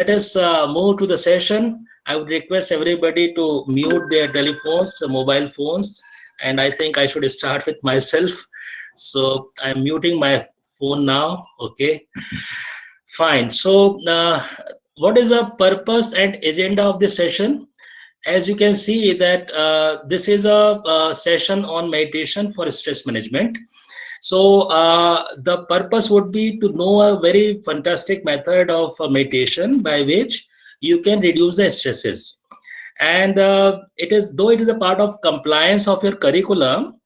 us move to the session. I would request everybody to mute their telephones, mobile phones, and I think I should start with myself. So I'm muting my phone now. Okay, fine. So what is the purpose and agenda of this session? As you can see that this is a session on meditation for stress management. So the purpose would be to know a very fantastic method of meditation by which you can reduce the stresses. And it is, though it is a part of compliance of your curriculum,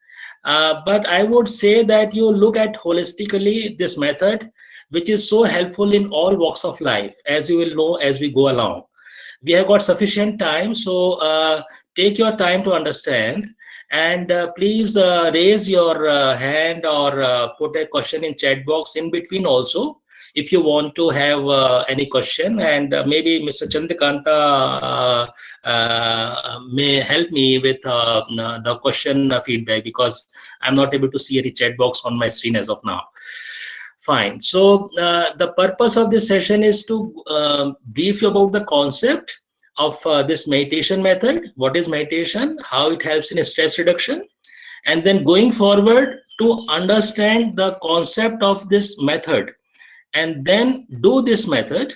but I would say that you look at holistically this method, which is so helpful in all walks of life, as you will know as we go along. We have got sufficient time, so take your time to understand, and please raise your hand or put a question in chat box in between also if you want to have any question, and maybe Mr. Chandrakanta may help me with the question feedback, because I'm not able to see any chat box on my screen as of now. Fine. So the purpose of this session is to brief you about the concept of this meditation method. What is meditation? How it helps in stress reduction? And then going forward to understand the concept of this method, and then do this method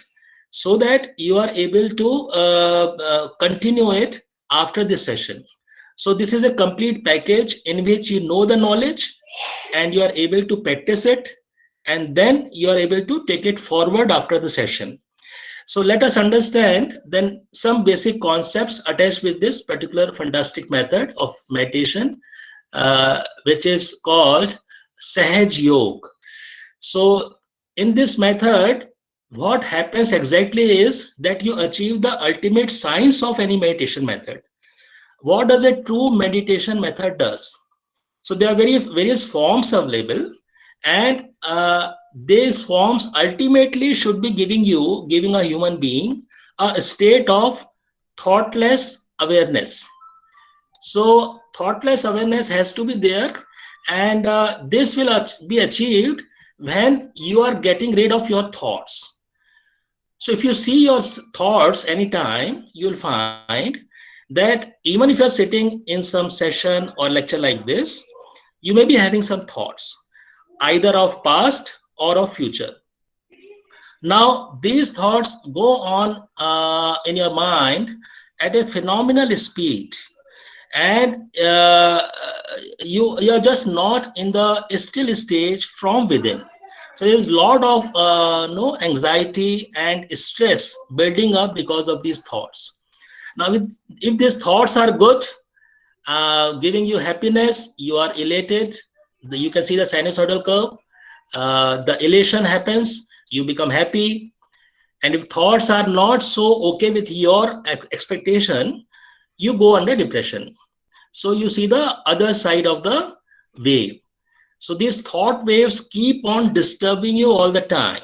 so that you are able to continue it after this session. So this is a complete package in which you know the knowledge and you are able to practice it, and then you are able to take it forward after the session. So let us understand then some basic concepts attached with this particular fantastic method of meditation, which is called Sahaj Yoga. So in this method, what happens exactly is that you achieve the ultimate science of any meditation method. What does a true meditation method does? So there are various forms available, and these forms ultimately should be giving a human being a state of thoughtless awareness. So thoughtless awareness has to be there, and this will be achieved when you are getting rid of your thoughts. So if you see your thoughts anytime, you'll find that even if you're sitting in some session or lecture like this, you may be having some thoughts, either of past or of future. Now, these thoughts go on in your mind at a phenomenal speed, and you're just not in the still stage from within. So there's a lot of anxiety and stress building up because of these thoughts. Now, if these thoughts are good, giving you happiness, you are elated. You can see the sinusoidal curve. The elation happens, you become happy. And if thoughts are not so okay with your expectation, you go under depression. So you see the other side of the wave. So these thought waves keep on disturbing you all the time.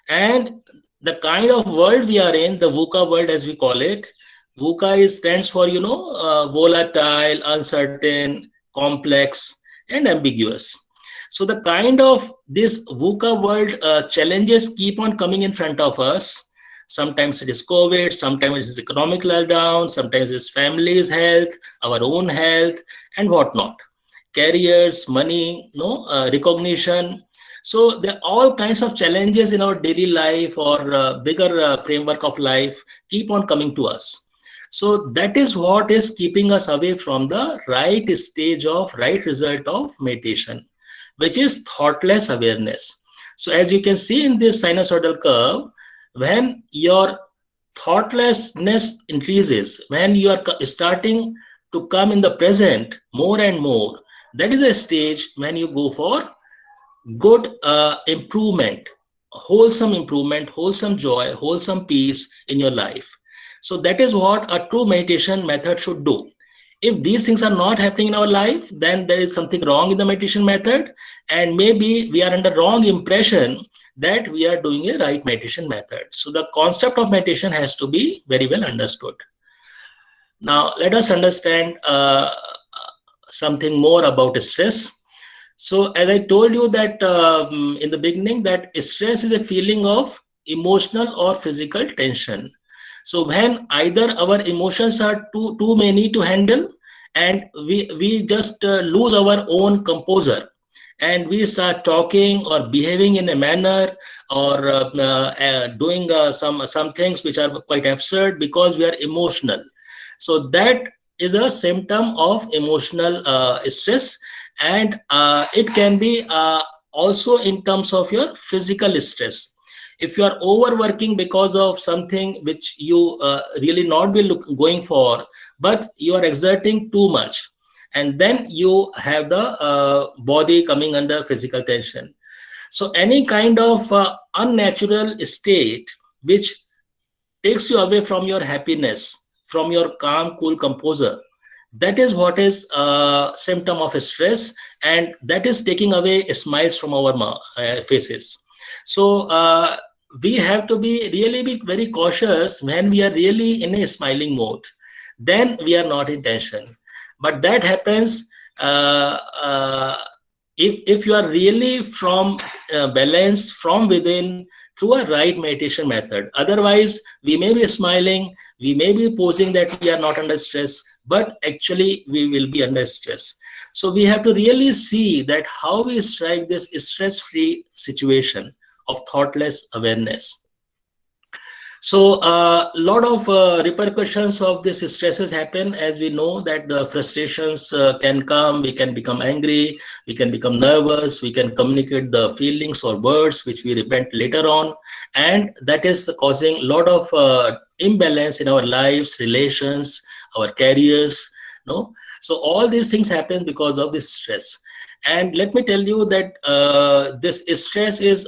And the kind of world we are in, the VUCA world as we call it, VUCA stands for, volatile, uncertain, complex, and ambiguous. So the kind of this VUCA world challenges keep on coming in front of us. Sometimes it is COVID, sometimes it is economic letdown, sometimes it's family's health, our own health, and whatnot. Careers, money, recognition. So there are all kinds of challenges in our daily life or bigger framework of life keep on coming to us. So that is what is keeping us away from the right stage of, right result of meditation, which is thoughtless awareness. So as you can see in this sinusoidal curve, when your thoughtlessness increases, when you are starting to come in the present more and more, that is a stage when you go for good improvement, wholesome joy, wholesome peace in your life. So that is what a true meditation method should do. If these things are not happening in our life, then there is something wrong in the meditation method, and maybe we are under wrong impression that we are doing a right meditation method. So the concept of meditation has to be very well understood. Now let us understand something more about stress. So as I told you that in the beginning, that stress is a feeling of emotional or physical tension. So when either our emotions are too many to handle, and we just lose our own composure, and we start talking or behaving in a manner, or doing some things which are quite absurd because we are emotional. So that is a symptom of emotional stress, and it can be also in terms of your physical stress. If you are overworking because of something which you really not be going for, but you are exerting too much, and then you have the body coming under physical tension. So any kind of unnatural state which takes you away from your happiness, from your calm, cool composure, that is what is a symptom of stress, and that is taking away smiles from our faces. So we have to be really be very cautious when we are really in a smiling mode. Then we are not in tension. But that happens if you are really from balance from within through a right meditation method. Otherwise, we may be smiling, we may be posing that we are not under stress, but actually we will be under stress. So we have to really see that how we strike this stress-free situation of thoughtless awareness. So a lot of repercussions of this stresses happen, as we know that the frustrations can come, we can become angry, we can become nervous, we can communicate the feelings or words which we repent later on, and that is causing a lot of imbalance in our lives, relations, our careers. No, so all these things happen because of this stress. And let me tell you that this stress is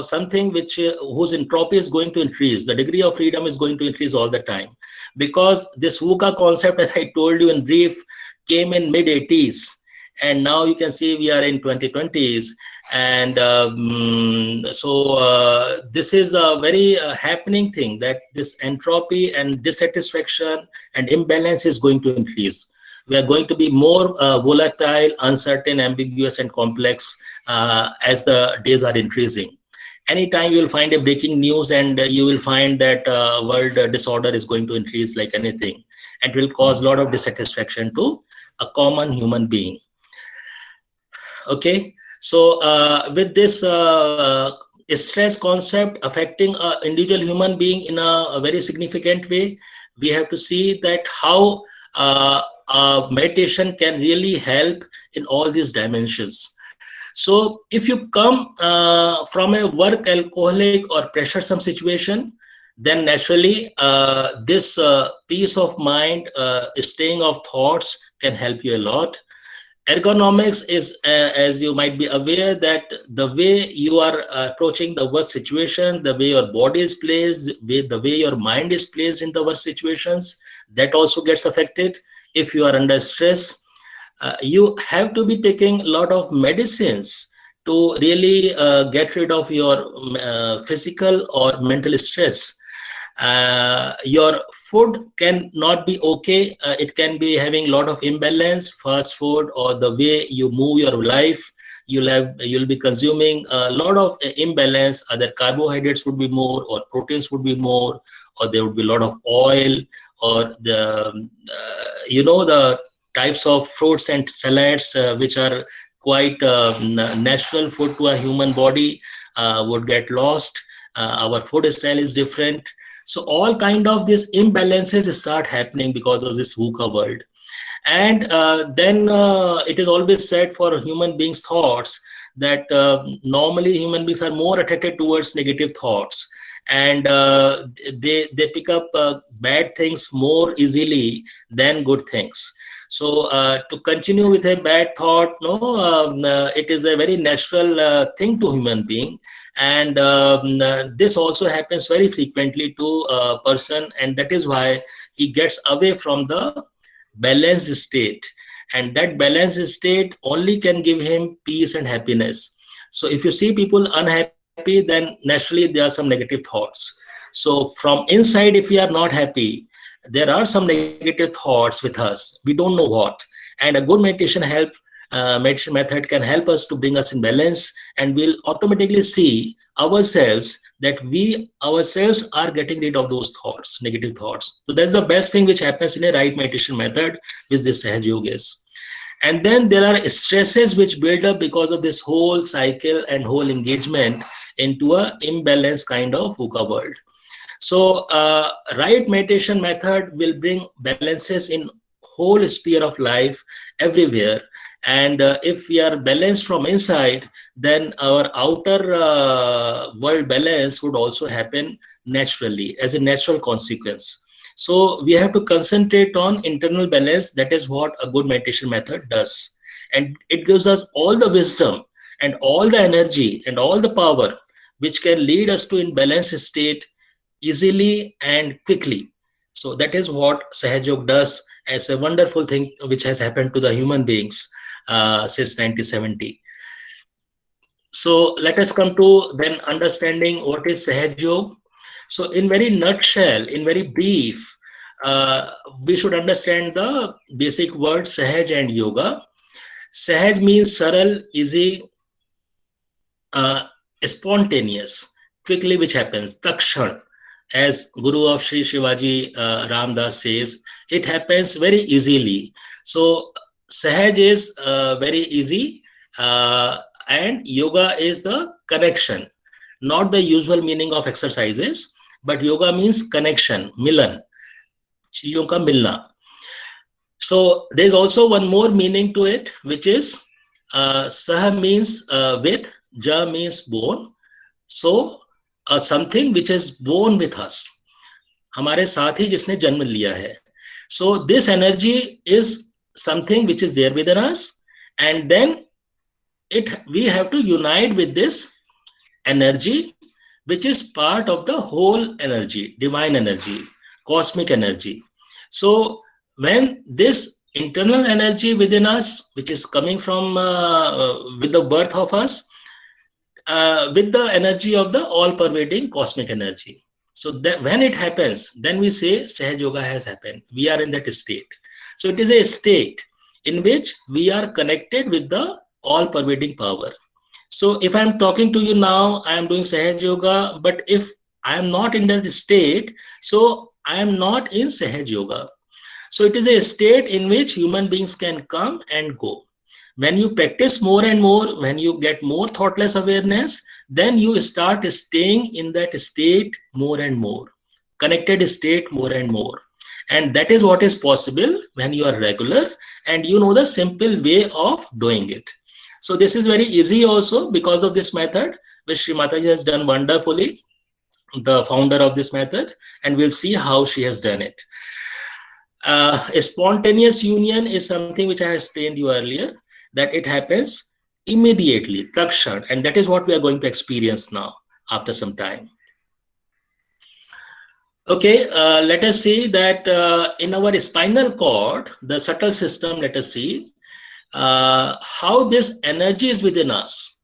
something which whose entropy is going to increase. The degree of freedom is going to increase all the time, because this VUCA concept, as I told you in brief, came in mid-80s, and now you can see we are in 2020s. And this is a very happening thing, that this entropy and dissatisfaction and imbalance is going to increase. We are going to be more volatile, uncertain, ambiguous, and complex as the days are increasing. Anytime you will find a breaking news, and you will find that world disorder is going to increase like anything, and will cause a lot of dissatisfaction to a common human being. Okay, so with this stress concept affecting an individual human being in a very significant way, we have to see that how meditation can really help in all these dimensions. So if you come from a work alcoholic or pressuresome situation, then naturally this peace of mind, staying of thoughts can help you a lot. Ergonomics is, as you might be aware, that the way you are approaching the worst situation, the way your body is placed, the way your mind is placed in the worst situations, that also gets affected. If you are under stress, you have to be taking a lot of medicines to really get rid of your physical or mental stress. Your food can not be okay. It can be having a lot of imbalance, fast food, or the way you move your life. You'll be consuming a lot of imbalance. Either carbohydrates would be more, or proteins would be more, or there would be a lot of oil, or the the types of fruits and salads which are quite natural food to a human body would get lost. Our food style is different. So all kind of these imbalances start happening because of this VUCA world. And then it is always said for human beings' thoughts that normally human beings are more attracted towards negative thoughts, and they pick up bad things more easily than good things. So to continue with a bad thought, it is a very natural thing to human being. And this also happens very frequently to a person, and that is why he gets away from the balanced state, and that balanced state only can give him peace and happiness. So if you see people unhappy, then naturally there are some negative thoughts. So from inside, if we are not happy, there are some negative thoughts with us, we don't know what. And a good meditation method can help us to bring us in balance, and we'll automatically see ourselves that we ourselves are getting rid of those thoughts, negative thoughts. So that's the best thing which happens in a right meditation method, which this Sahaj Yoga is. And then there are stresses which build up because of this whole cycle and whole engagement into a imbalanced kind of VUCA world. So right meditation method will bring balances in whole sphere of life everywhere. And if we are balanced from inside, then our outer world balance would also happen naturally as a natural consequence. So we have to concentrate on internal balance. That is what a good meditation method does. And it gives us all the wisdom and all the energy and all the power which can lead us to in balanced state easily and quickly. So that is what Sahaj Yoga does as a wonderful thing which has happened to the human beings since 1970. So let us come to then understanding what is Sahaj Yoga. So in very nutshell, in very brief, we should understand the basic words Sahaj and Yoga. Sahaj means saral, easy, spontaneous, quickly which happens, takshan. As Guru of Sri Shivaji Ramdas says, it happens very easily. So Sahaj is very easy, and yoga is the connection, not the usual meaning of exercises, but yoga means connection, milan, चीजों का मिलना. So there is also one more meaning to it, which is Sah means with, Ja means born. So something which is born with us, हमारे साथ ही जिसने जन्म लिया है. So this energy is something which is there within us, and then we have to unite with this energy, which is part of the whole energy, divine energy, cosmic energy. So when this internal energy within us, which is coming from with the birth of us, with the energy of the all-pervading cosmic energy. So that when it happens, then we say Sahaj Yoga has happened. We are in that state. So it is a state in which we are connected with the all-pervading power. So if I'm talking to you now, I am doing Sahaj Yoga, but if I am not in that state, so I am not in Sahaj Yoga. So it is a state in which human beings can come and go. When you practice more and more, when you get more thoughtless awareness, then you start staying in that state more and more, connected state more and more. And that is what is possible when you are regular and you know the simple way of doing it. So this is very easy also because of this method, which Sri Mataji has done wonderfully, the founder of this method, and we'll see how she has done it. A spontaneous union is something which I explained you earlier, that it happens immediately, takshan, and that is what we are going to experience now after some time. Okay, let us see that in our spinal cord, the subtle system, let us see how this energy is within us.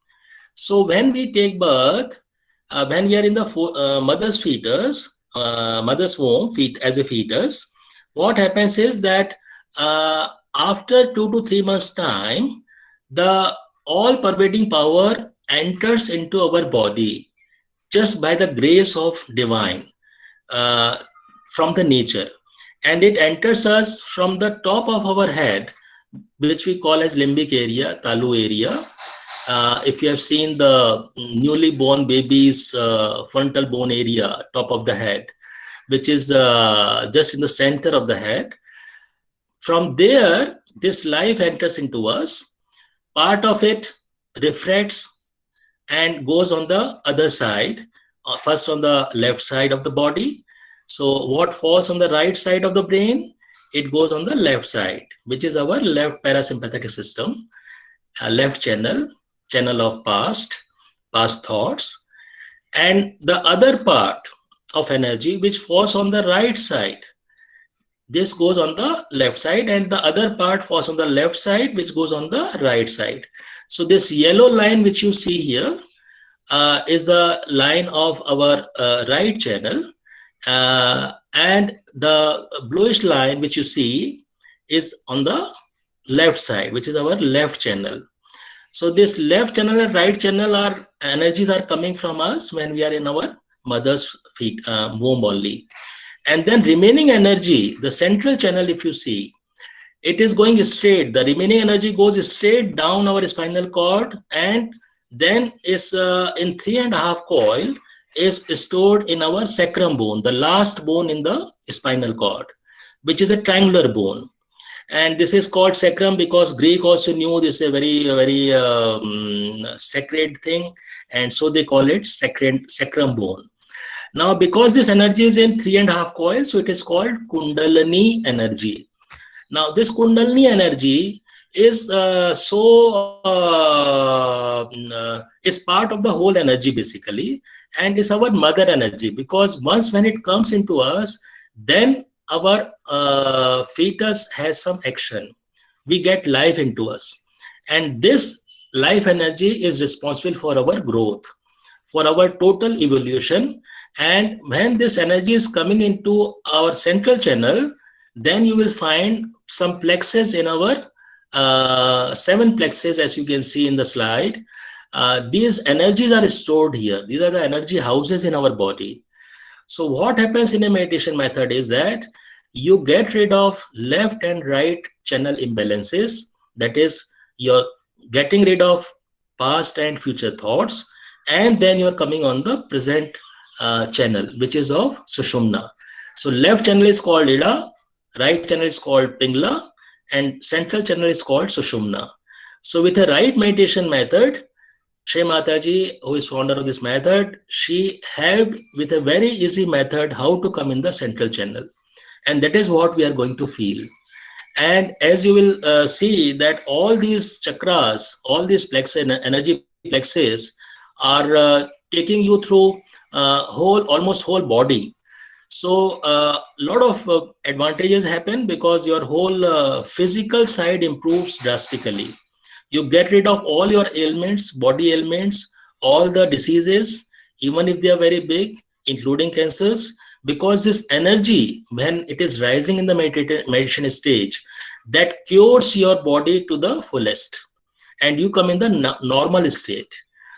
So when we take birth, when we are in the mother's fetus, mother's womb, as a fetus, what happens is that after 2 to 3 months time, the all-pervading power enters into our body just by the grace of divine from the nature, and it enters us from the top of our head, which we call as limbic area, talu area. If you have seen the newly born baby's frontal bone area, top of the head, which is just in the center of the head. From there, this life enters into us. Part of it refracts and goes on the other side, first on the left side of the body. So what falls on the right side of the brain, it goes on the left side, which is our left parasympathetic system, left channel of past thoughts. And the other part of energy which falls on the right side, this goes on the left side, and the other part falls on the left side, which goes on the right side. So this yellow line which you see here is the line of our right channel, and the bluish line which you see is on the left side, which is our left channel. So this left channel and right channel energies are coming from us when we are in our mother's feet, womb only. And then remaining energy, the central channel, if you see, it is going straight. The remaining energy goes straight down our spinal cord, and then is in 3.5 coil is stored in our sacrum bone, the last bone in the spinal cord, which is a triangular bone. And this is called sacrum because Greek also knew this is a very sacred thing, and so they call it sacrum bone. Now, because this energy is in 3.5 coils, so it is called Kundalini energy. Now, this Kundalini energy is is part of the whole energy basically, and is our mother energy, because once when it comes into us, then our fetus has some action. We get life into us, and this life energy is responsible for our growth, for our total evolution. And when this energy is coming into our central channel, then you will find some plexus in our 7 plexus, as you can see in the slide. These energies are stored here. These are the energy houses in our body. So what happens in a meditation method is that you get rid of left and right channel imbalances. That is, you're getting rid of past and future thoughts, and then you're coming on the present channel, which is of Sushumna. So left channel is called Ida, right channel is called Pingla, and central channel is called Sushumna. So with a right meditation method, Shri Mataji, who is founder of this method, she helped with a very easy method how to come in the central channel. And that is what we are going to feel. And as you will see that all these chakras, all these plexus, energy plexus are taking you through almost whole body. So a lot of advantages happen because your whole physical side improves drastically. You get rid of all your ailments, body ailments, all the diseases, even if they are very big, including cancers, because this energy, when it is rising in the meditation stage, that cures your body to the fullest, and you come in the normal state.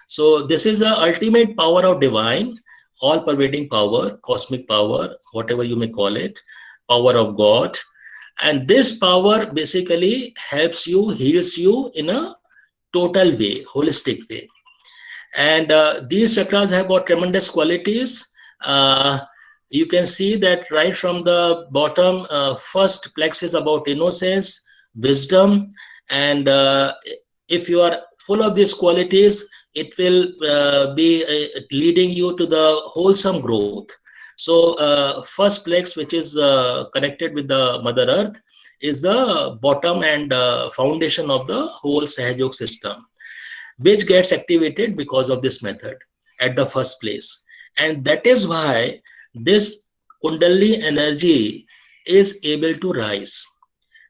So this is the ultimate power of divine, all-pervading power, cosmic power, whatever you may call it, power of God. And this power basically helps you, heals you in a total way, holistic way. And these chakras have got tremendous qualities. You can see that right from the bottom, first plexus is about innocence, wisdom, and if you are full of these qualities, it will be leading you to the wholesome growth. So first plex, which is connected with the Mother Earth, is the bottom and foundation of the whole Sahajog system, which gets activated because of this method at the first place. And that is why this Kundalini energy is able to rise.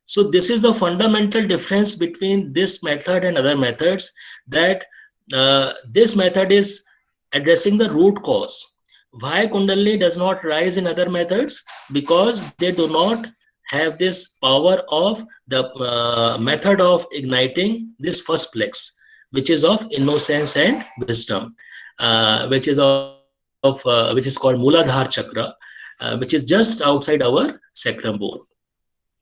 So this is the fundamental difference between this method and other methods, that this method is addressing the root cause. Why Kundalini does not rise in other methods? Because they do not have this power of the method of igniting this first plex, which is of innocence and wisdom, which is called Muladhara chakra, which is just outside our sacrum bone.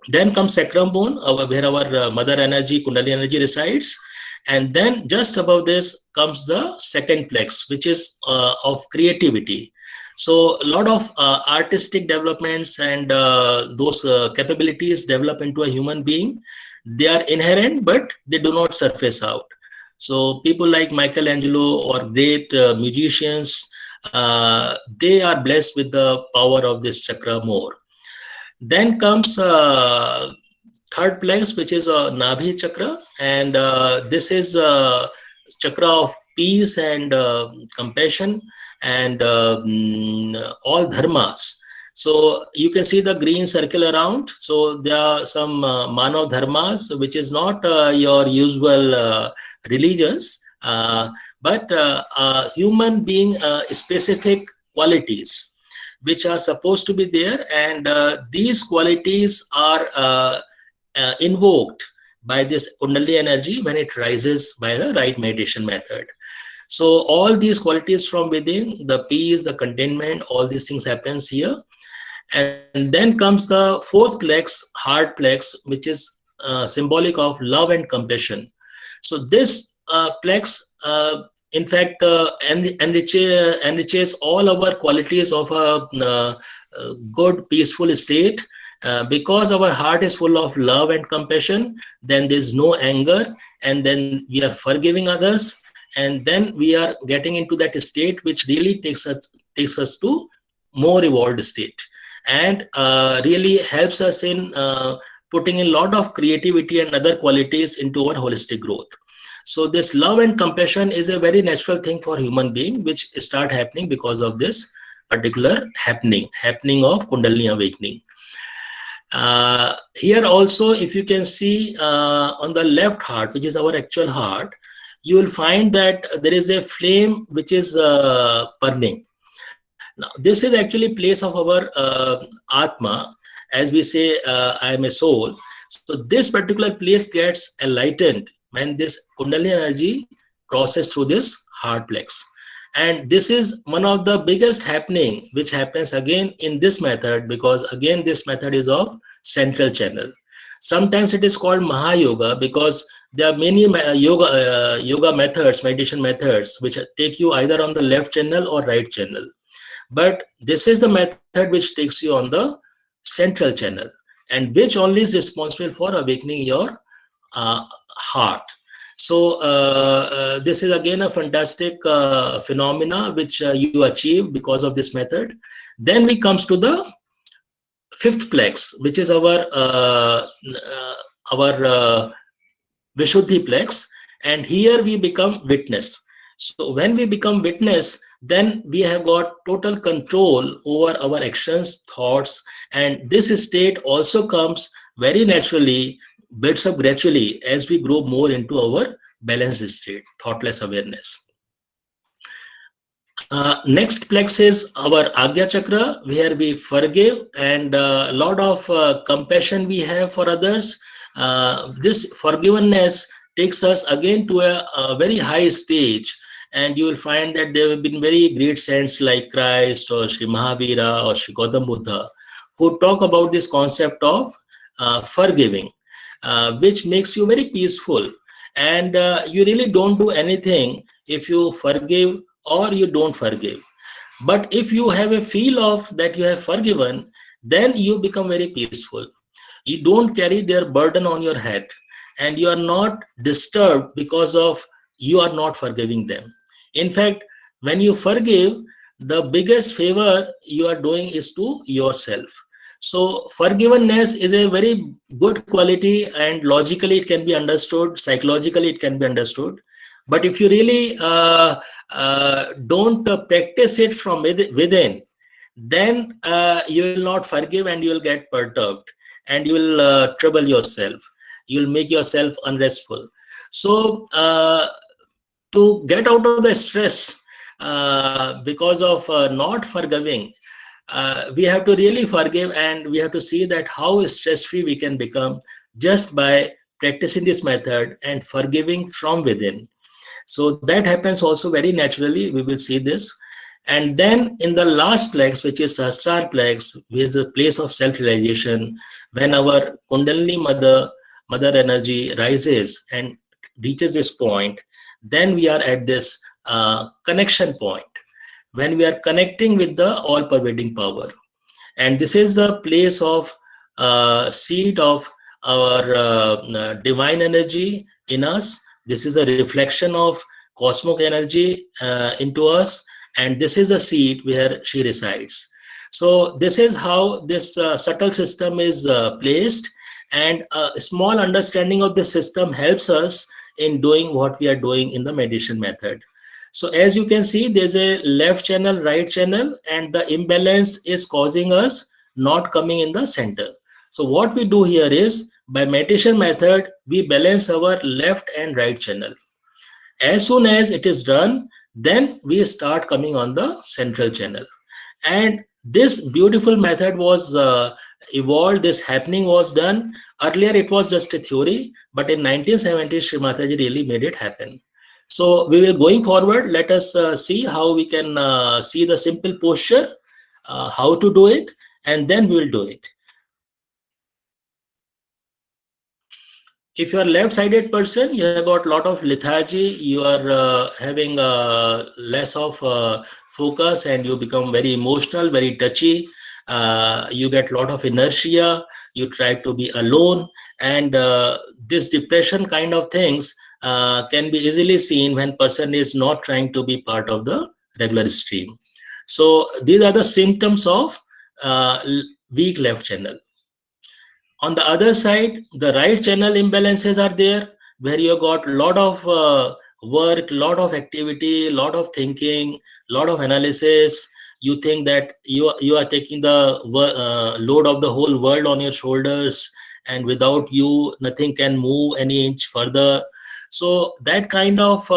Then comes sacrum bone, where our mother energy, Kundalini energy resides. And then just above this comes the second plex, which is of creativity. So a lot of artistic developments and those capabilities develop into a human being. They are inherent, but they do not surface out. So people like Michelangelo or great musicians, they are blessed with the power of this chakra more. Then comes third plex, which is a Nabhi chakra, and this is a chakra of peace and compassion and all dharmas. So you can see the green circle around. So there are some Manav dharmas, which is not your usual religions, but human being specific qualities which are supposed to be there, and these qualities are invoked by this Kundalini energy when it rises by the right meditation method. So all these qualities from within, the peace, the contentment, all these things happens here. And then comes the fourth plex, heart plex, which is symbolic of love and compassion. So this plex, in fact, enriches all our qualities of a good, peaceful state. Because our heart is full of love and compassion, then there's no anger, and then we are forgiving others, and then we are getting into that state which really takes us to more evolved state, and really helps us in putting in a lot of creativity and other qualities into our holistic growth. So this love and compassion is a very natural thing for human being, which start happening because of this particular happening of Kundalini awakening. Here also, if you can see on the left heart, which is our actual heart, you will find that there is a flame which is burning. Now, this is actually place of our Atma. As we say, I am a soul. So this particular place gets enlightened when this Kundalini energy crosses through this heart plex. And this is one of the biggest happening which happens again in this method, because again this method is of central channel. Sometimes it is called Mahayoga because there are many yoga methods, meditation methods, which take you either on the left channel or right channel. But this is the method which takes you on the central channel, and which only is responsible for awakening your heart. So this is again a fantastic phenomena which you achieve because of this method. Then we comes to the fifth plex, which is our Vishuddhi plex, and here we become witness. So when we become witness, then we have got total control over our actions, thoughts, and this state also comes very naturally, builds up gradually as we grow more into our balanced state, thoughtless awareness. Next plex is our Agya Chakra, where we forgive, and a lot of compassion we have for others. This forgiveness takes us again to a very high stage, and you will find that there have been very great saints like Christ or Sri Mahavira or Sri Gautam Buddha who talk about this concept of forgiving, which makes you very peaceful, and you really don't do anything if you forgive or you don't forgive. But if you have a feel of that you have forgiven, then you become very peaceful. You don't carry their burden on your head, and you are not disturbed because of you are not forgiving them. In fact, when you forgive, the biggest favor you are doing is to yourself. So forgiveness is a very good quality, and logically it can be understood, psychologically it can be understood. But if you really don't practice it from within, then you will not forgive, and you will get perturbed, and you will trouble yourself. You will make yourself unrestful. So to get out of the stress because of not forgiving, we have to really forgive, and we have to see that how stress-free we can become just by practicing this method and forgiving from within. So that happens also very naturally. We will see this. And then in the last plex, which is Sahasrar plex, which is a place of self-realization, when our Kundalini mother energy rises and reaches this point, then we are at this connection point, when we are connecting with the all-pervading power. And this is the place of seed of our divine energy in us. This is a reflection of cosmic energy into us, and this is the seed where she resides. So this is how this subtle system is placed, and a small understanding of the system helps us in doing what we are doing in the meditation method. So as you can see, there's a left channel, right channel, and the imbalance is causing us not coming in the center. So what we do here is, by meditation method, we balance our left and right channel. As soon as it is done, then we start coming on the central channel. And this beautiful method was evolved, this happening was done. Earlier it was just a theory, but in 1970s, Sri Mataji really made it happen. So we will going forward. Let us see how we can see the simple posture, how to do it, and then we will do it. If you are left-sided person, you have got a lot of lethargy. You are having less of focus, and you become very emotional, very touchy. You get a lot of inertia. You try to be alone, and this depression kind of things can be easily seen when person is not trying to be part of the regular stream. So these are the symptoms of weak left channel. On the other side, the right channel imbalances are there, where you got a lot of work, lot of activity, lot of thinking, lot of analysis. You think that you are taking the load of the whole world on your shoulders, and without you nothing can move any inch further. So that kind of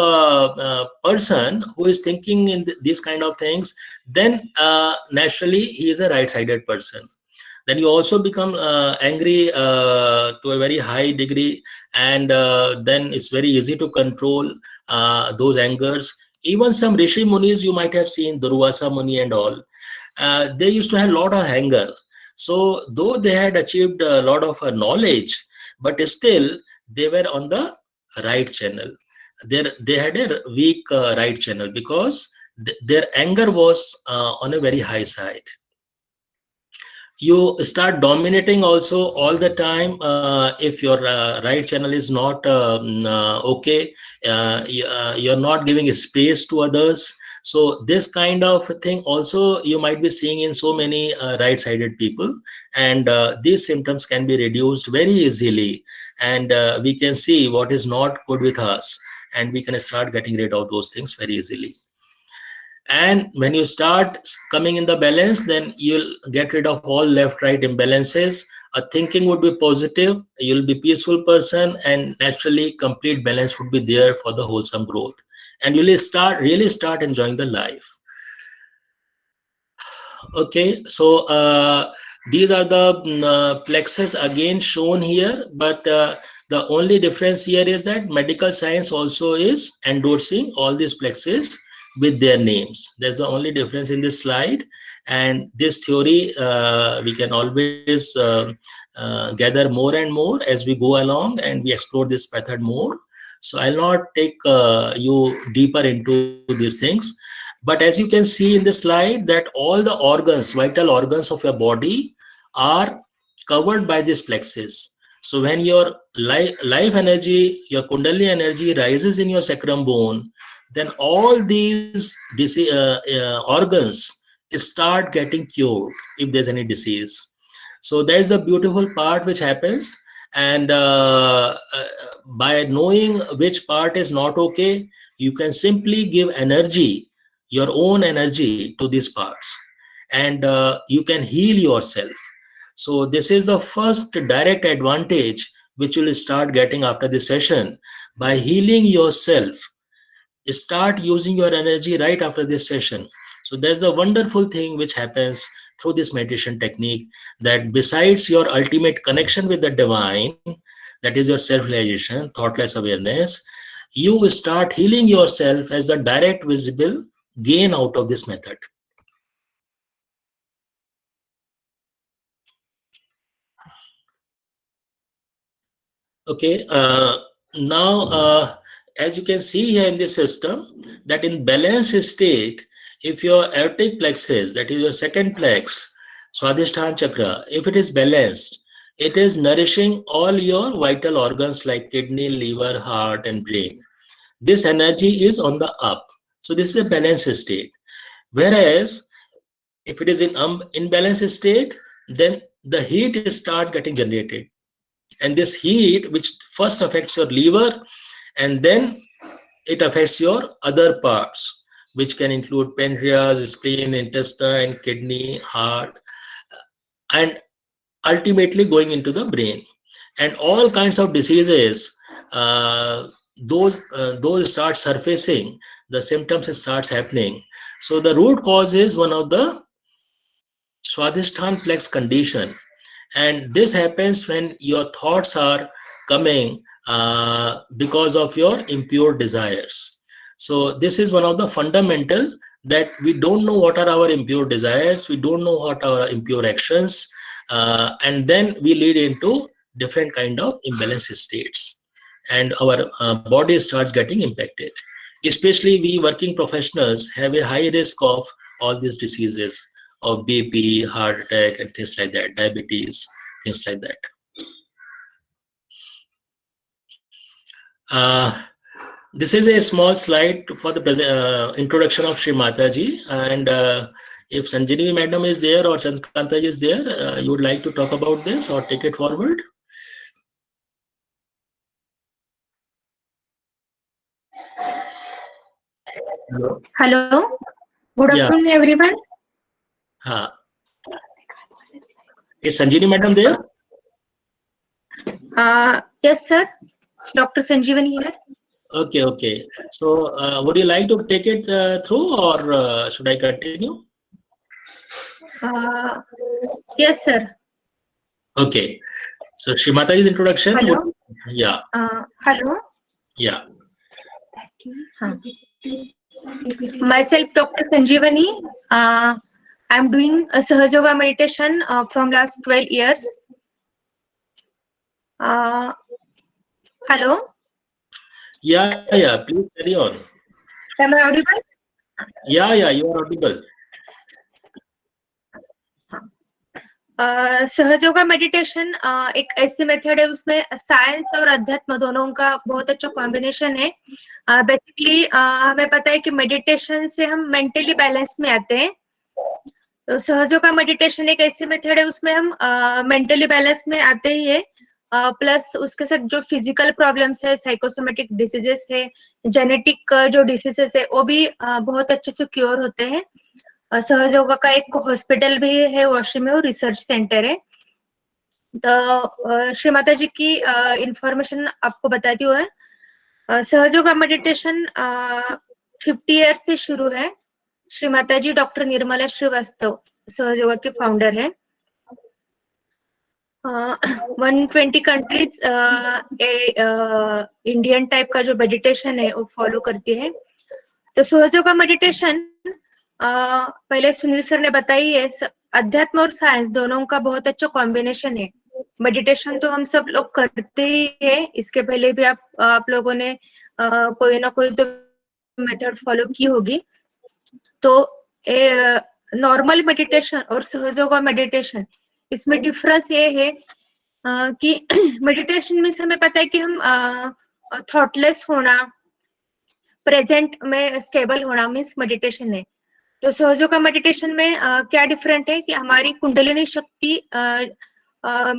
person who is thinking in these kind of things, then naturally he is a right-sided person. Then you also become angry to a very high degree, and then it's very easy to control those angers. Even some rishi munis, you might have seen Durvasa Muni and all, they used to have a lot of anger. So though they had achieved a lot of knowledge, but still they were on the right channel. They had a weak right channel, because their anger was on a very high side. You start dominating also all the time. If your right channel is not okay, you're not giving space to others. So this kind of thing also you might be seeing in so many right-sided people, and these symptoms can be reduced very easily, and we can see what is not good with us, and we can start getting rid of those things very easily. And when you start coming in the balance, then you'll get rid of all left right imbalances. A thinking would be positive, you'll be peaceful person, and naturally complete balance would be there for the wholesome growth, and you'll start really start enjoying the life. Okay, so these are the plexus again shown here, but the only difference here is that medical science also is endorsing all these plexus with their names. That's the only difference in this slide. And this theory we can always gather more and more as we go along and we explore this method more. So I'll not take you deeper into these things. But as you can see in the slide, that all the organs, vital organs of your body are covered by this plexus. So when your life energy, your kundalini energy rises in your sacrum bone, then all these organs start getting cured if there's any disease. So there's a beautiful part which happens, and by knowing which part is not okay, you can simply give energy, your own energy to these parts, and you can heal yourself. So this is the first direct advantage which you will start getting after this session. By healing yourself, start using your energy right after this session. So there's a wonderful thing which happens through this meditation technique, that besides your ultimate connection with the divine, that is your self-realization, thoughtless awareness, you start healing yourself as the direct visible gain out of this method. Okay, now as you can see here in this system, that in balanced state, if your aortic plexus, that is your second plex, Swadhisthana chakra, if it is balanced, it is nourishing all your vital organs like kidney, liver, heart, and brain. This energy is on the up. So this is a balanced state. Whereas if it is in imbalanced state, then the heat starts getting generated, and this heat which first affects your liver, and then it affects your other parts, which can include pancreas, spleen, intestine, kidney, heart, and ultimately going into the brain. And all kinds of diseases, uh, those start surfacing, the symptoms starts happening. So the root cause is one of the Swadhisthana plex condition, and this happens when your thoughts are coming because of your impure desires. So this is one of the fundamental, that we don't know what are our impure desires, we don't know what are our impure actions, and then we lead into different kind of imbalanced states, and our body starts getting impacted. Especially we working professionals have a high risk of all these diseases of BP, heart attack, and things like that, diabetes, things like that. This is a small slide for the introduction of Shri Mataji, and if Sanjini Madam is there or Chandrakanta is there, you would like to talk about this or take it forward? Hello. Good afternoon, everyone. Is Sanjini Madam there? Yes, sir. Dr. Sanjeevani here. Okay. So, would you like to take it through, or should I continue? Yes, sir. Okay. So, Shri Mataji's introduction. Hello. Yeah. Hello. Yeah. Myself, Dr. Sanjeevani. I'm doing a Sahaj Yoga meditation from last 12 years. Hello. Yeah. Please carry on. Am I audible? Yeah. You are audible. सहज yoga meditation एक ऐसी method है, उसमें science और अध्यात्म दोनों का बहुत अच्छा कॉम्बिनेशन है. बेसिकली हमें पता है कि मेडिटेशन से हम मेंटली बैलेंस में आते हैं. तो सहज योगा मेडिटेशन एक ऐसी मेथड है, उसमें हम मेंटली बैलेंस में आते ही है, प्लस उसके साथ जो फिजिकल प्रॉब्लम्स है, साइकोसोमेटिक डिसीजेस है, जेनेटिक जो डिसीजेस है, वो भी बहुत अच्छे से क्योर होते हैं. सहज योगा का एक हॉस्पिटल भी है वाशी में, और रिसर्च सेंटर है. तो श्री माता जी की इंफॉर्मेशन आपको बताती हूँ. सहज योगा मेडिटेशन 50 ईयर्स से शुरू है. श्री माता जी डॉक्टर निर्मला श्रीवास्तव सहज योगा के फाउंडर है. 120 कंट्रीज इंडियन टाइप का जो मेडिटेशन है वो फॉलो करती है. तो सहज योगा मेडिटेशन पहले सुनील सर ने बताई है, अध्यात्म और साइंस दोनों का बहुत अच्छा कॉम्बिनेशन है. मेडिटेशन तो हम सब लोग करते ही है, इसके पहले भी आप लोगों ने कोई ना कोई तो मेथड फॉलो की होगी. तो नॉर्मल मेडिटेशन और सहज योगा मेडिटेशन, इसमें डिफरेंस ये है कि मेडिटेशन में हमें पता है कि हम थॉटलेस होना, प्रेजेंट में स्टेबल होना मीन्स मेडिटेशन है. तो सहज योगा मेडिटेशन में क्या डिफरेंट है कि हमारी कुंडलिनी शक्ति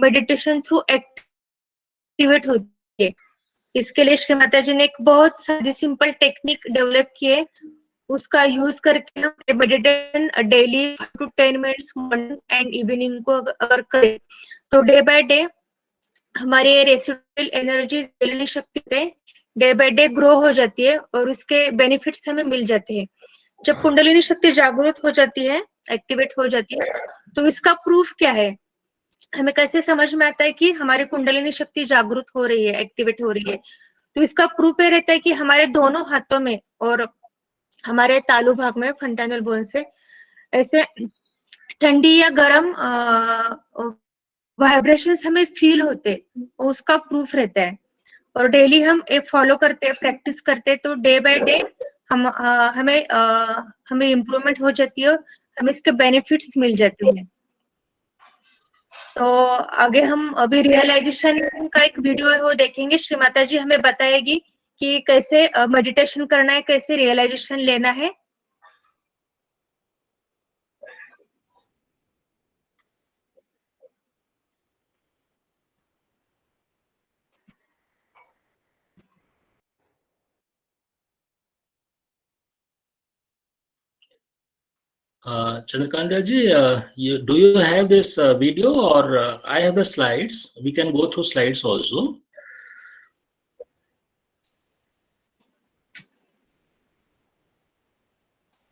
मेडिटेशन थ्रू एक्टिवेट होती है. इसके लिए श्री माता जी ने एक बहुत सारी सिंपल टेक्निक डेवलप की है. उसका यूज करके हम meditation daily 5 to 10 minutes morning and evening को अगर करें तो डे बाय डे हमारी रेसिडुअल एनर्जी, कुंडलिनी शक्ति डे बाय डे ग्रो हो जाती है, और उसके बेनिफिट्स हमें मिल जाते हैं. जब कुंडलिनी शक्ति जागृत हो जाती है, एक्टिवेट हो जाती है, तो इसका प्रूफ क्या है, हमें कैसे समझ में आता है कि हमारी कुंडलिनी शक्ति जागृत हो रही है, एक्टिवेट हो रही है. तो इसका प्रूफ ये रहता है कि हमारे दोनों हाथों में और हमारे तालू भाग में, फंटानल बोन से ऐसे ठंडी या गर्म वाइब्रेशंस हमें फील होते, उसका प्रूफ रहता है. और डेली हम फॉलो करते, प्रैक्टिस करते, तो डे बाय डे हमें इम्प्रूवमेंट हो जाती है, हमें इसके बेनिफिट्स मिल जाते हैं. तो आगे हम अभी रियलाइजेशन का एक वीडियो है वो देखेंगे. श्री माता जी हमें बताएगी कि कैसे मेडिटेशन करना है, कैसे रियलाइजेशन लेना है. Chandrakanta ji, do you have this video, or I have the slides? We can go through slides also.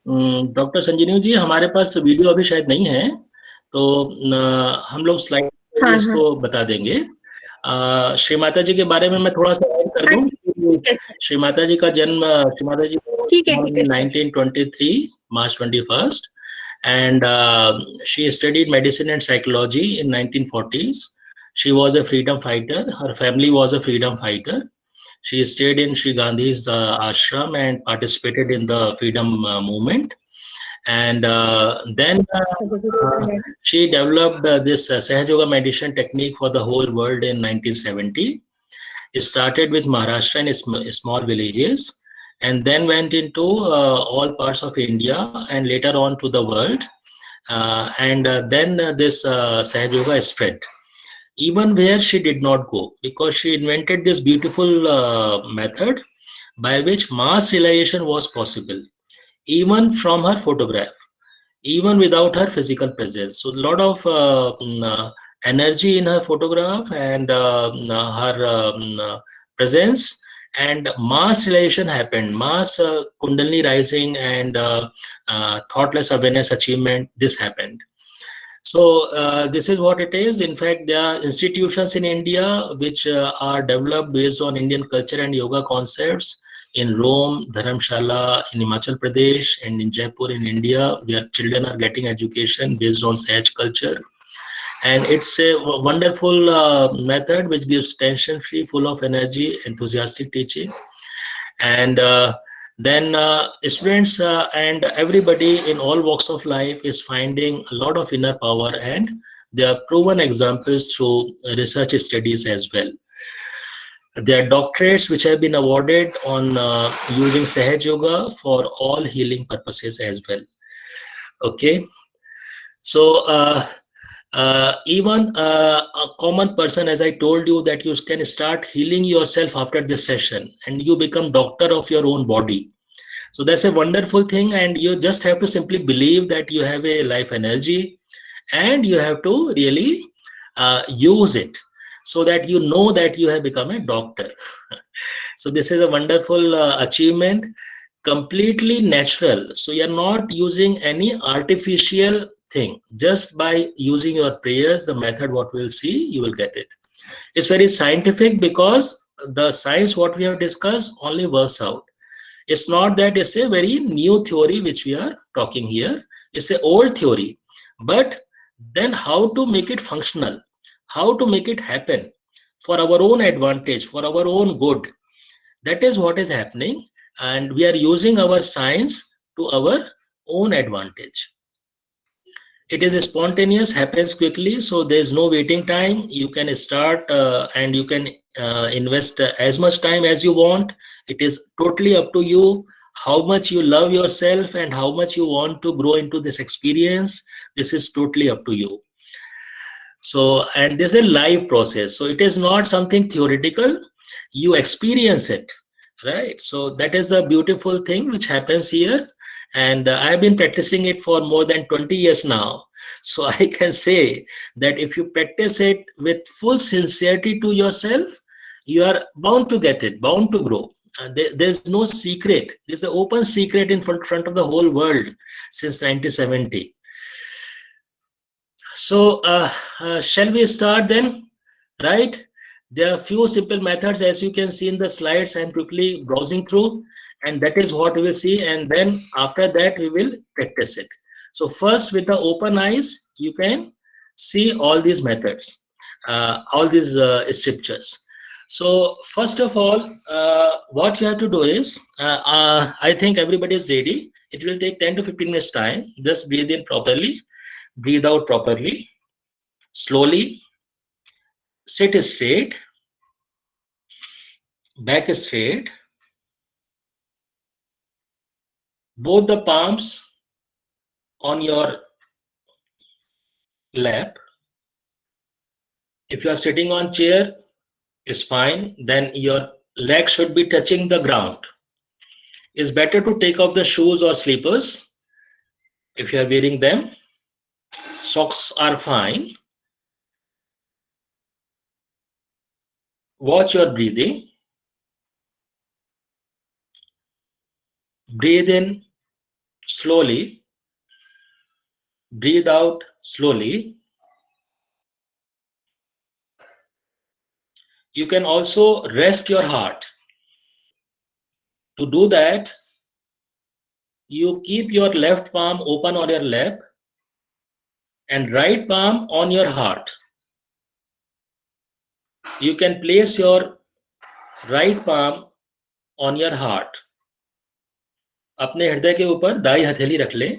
Doctor Sanjeevani ji, हमारे पास वीडियो अभी शायद नहीं है, तो हम लोग स्लाइड इसको बता देंगे. श्री माता जी के बारे में मैं थोड़ा सा ऐड कर दूं. श्री माता जी का जन्म, श्री माता जी ठीक है born in sir. 1923, March 21st, and she studied medicine and psychology in 1940s. She was a freedom fighter. Her family was a freedom fighter. She stayed in Sri Gandhi's ashram and participated in the freedom movement. And then she developed this Sahaj Yoga meditation technique for the whole world in 1970. It started with Maharashtra and small villages, and then went into all parts of India and later on to the world. And then this Sahaj Yoga spread even where she did not go, because she invented this beautiful method by which mass realization was possible, even from her photograph, even without her physical presence. So a lot of energy in her photograph and her presence, and mass realization happened, mass kundalini rising and thoughtless awareness achievement. This happened. So this is what it is. In fact, there are institutions in India which are developed based on Indian culture and yoga concepts in Rome, Dharamshala, in Himachal Pradesh, and in Jaipur in India, where children are getting education based on Sahaj culture. And it's a wonderful method which gives tension-free, full of energy, enthusiastic teaching. And then students and everybody in all walks of life is finding a lot of inner power, and there are proven examples through research studies as well. There are doctorates which have been awarded on using Sahaj Yoga for all healing purposes as well. Okay, so even a common person, as I told you, that you can start healing yourself after this session and you become doctor of your own body. So that's a wonderful thing, and you just have to simply believe that you have a life energy, and you have to really use it so that you know that you have become a doctor. So this is a wonderful achievement, completely natural. So you're not using any artificial thing. Just by using your prayers, the method what we'll see, you will get it. It's very scientific, because the science what we have discussed only works out. It's not that it's a very new theory which we are talking here. It's an old theory. But then how to make it functional, how to make it happen for our own advantage, for our own good. That is what is happening. And we are using our science to our own advantage. It is spontaneous, happens quickly, so there's no waiting time. You can start and you can invest as much time as you want. It is totally up to you how much you love yourself and how much you want to grow into this experience. This is totally up to you. So, and this is a live process, so it is not something theoretical. You experience it, right? So that is a beautiful thing which happens here. And I've been practicing it for more than 20 years now. So I can say that if you practice it with full sincerity to yourself, you are bound to get it, bound to grow. There's no secret. There's an open secret in front of the whole world since 1970. So shall we start then? Right? There are few simple methods, as you can see in the slides. I'm quickly browsing through, and that is what we will see. And then after that, we will practice it. So first, with the open eyes, you can see all these methods, all these scriptures. So first of all, what you have to do is, I think everybody is ready. It will take 10 to 15 minutes time. Just breathe in properly, breathe out properly, slowly, sit straight, back straight, both the palms on your lap. If you are sitting on chair, it's fine. Then your legs should be touching the ground. It's better to take off the shoes or slippers if you are wearing them. Socks are fine. Watch your breathing. Breathe in slowly. Breathe out slowly. You can also rest your heart. To do that, you keep your left palm open on your lap and right palm on your heart. You can place your right palm on your heart. अपने हृदय के ऊपर दाई हथेली रख लें,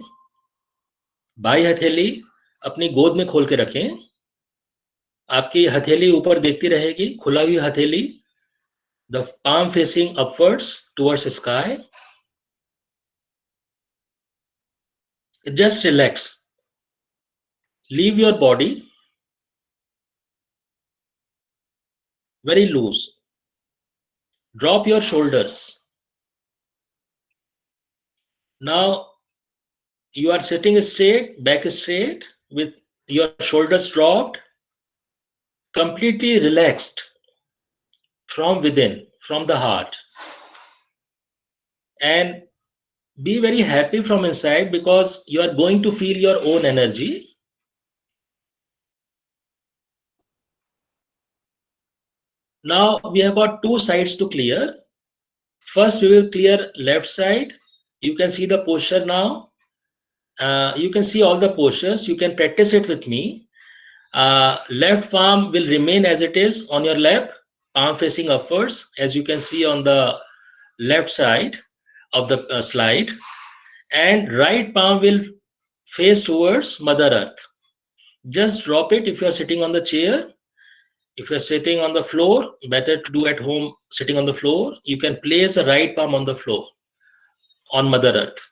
by हथेली अपनी गोद में खोल के रखें. आपकी हथेली ऊपर देखती रहेगी, खुला हुई हथेली, the palm facing upwards towards sky. Just relax. Leave your body very loose. Drop your shoulders. Now you are sitting straight, back straight, with your shoulders dropped, completely relaxed from within, from the heart. And be very happy from inside because you are going to feel your own energy. Now we have got two sides to clear. First we will clear left side. You can see the posture now. You can see all the postures. You can practice it with me. Left palm will remain as it is on your lap, palm facing upwards, as you can see on the left side of the slide, and right palm will face towards Mother Earth. Just drop it if you are sitting on the chair. If you are sitting on the floor, better to do at home sitting on the floor. You can place the right palm on the floor on Mother Earth.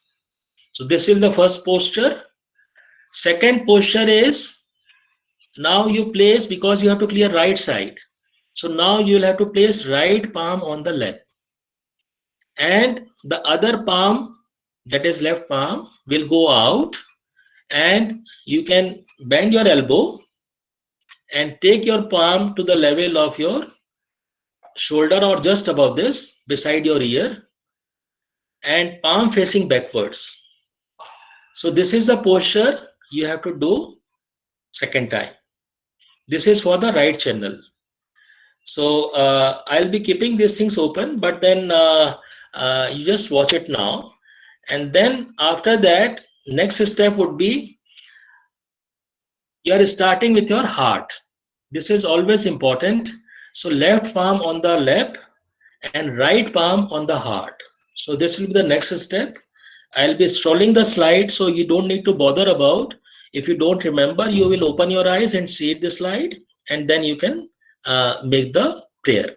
So this is the first posture. Second posture is, now you place, because you have to clear right side. So now you will have to place right palm on the lap. And the other palm, that is left palm, will go out, and you can bend your elbow and take your palm to the level of your shoulder or just above this, beside your ear, and palm facing backwards. So this is the posture you have to do second time. This is for the right channel. So I'll be keeping these things open, but then you just watch it now. And then after that, next step would be, you are starting with your heart. This is always important. So left palm on the lap and right palm on the heart. So this will be the next step. I'll be scrolling the slide, so you don't need to bother about. If you don't remember, you will open your eyes and see the slide, and then you can make the prayer.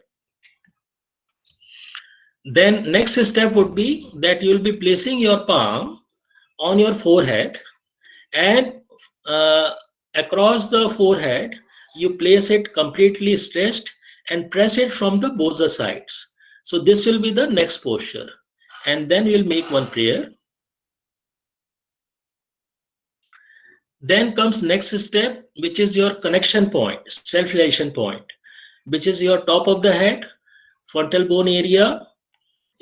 Then next step would be that you will be placing your palm on your forehead, and across the forehead you place it completely stretched and press it from the both the sides. So this will be the next posture, and then we'll make one prayer. Then comes next step, which is your connection point, self-realization point, which is your top of the head, frontal bone area.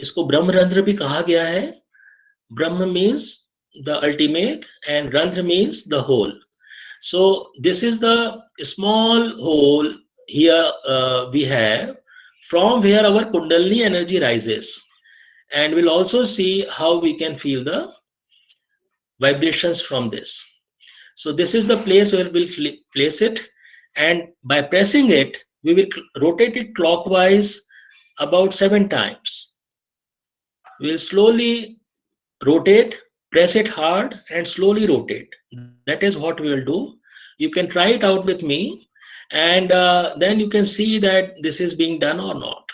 इसको ब्रह्मरंध्र भी कहा गया है. Brahma means the ultimate and Randhra means the hole. So this is the small hole here we have, from where our Kundalini energy rises. And we'll also see how we can feel the vibrations from this. So this is the place where we'll place it, and by pressing it, we will rotate it clockwise about 7 times. We'll slowly rotate, press it hard, and slowly rotate. That is what we will do. You can try it out with me, and then you can see that this is being done or not,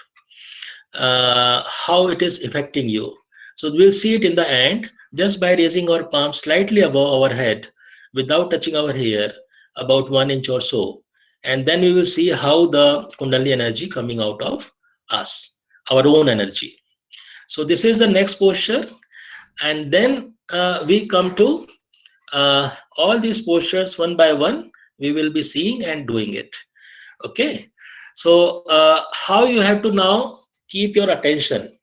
how it is affecting you. So we'll see it in the end, just by raising our palm slightly above our head without touching our hair, about 1 inch or so. And then we will see how the Kundalini energy coming out of us, our own energy. So this is the next posture. And then we come to all these postures one by one. We will be seeing and doing it. Okay. So how you have to now keep your attention.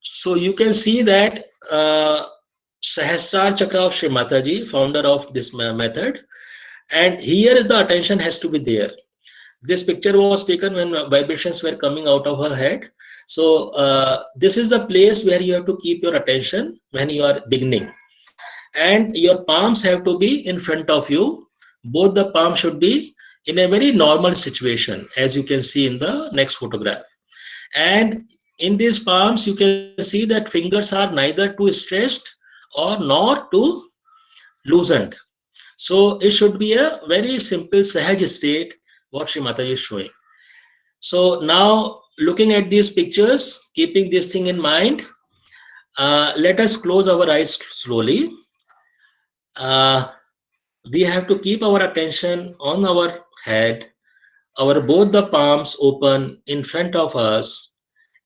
So you can see that Sahasrar Chakra of Shri Mataji, founder of this method. And here is the attention has to be there. This picture was taken when vibrations were coming out of her head. So this is the place where you have to keep your attention when you are beginning, and your palms have to be in front of you. Both the palms should be in a very normal situation, as you can see in the next photograph. And in these palms you can see that fingers are neither too stretched or nor too loosened. So it should be a very simple sahaj state what Shri Mataji is showing. So now looking at these pictures, keeping this thing in mind, let us close our eyes slowly. Uh, we have to keep our attention on our head, our both the palms open in front of us,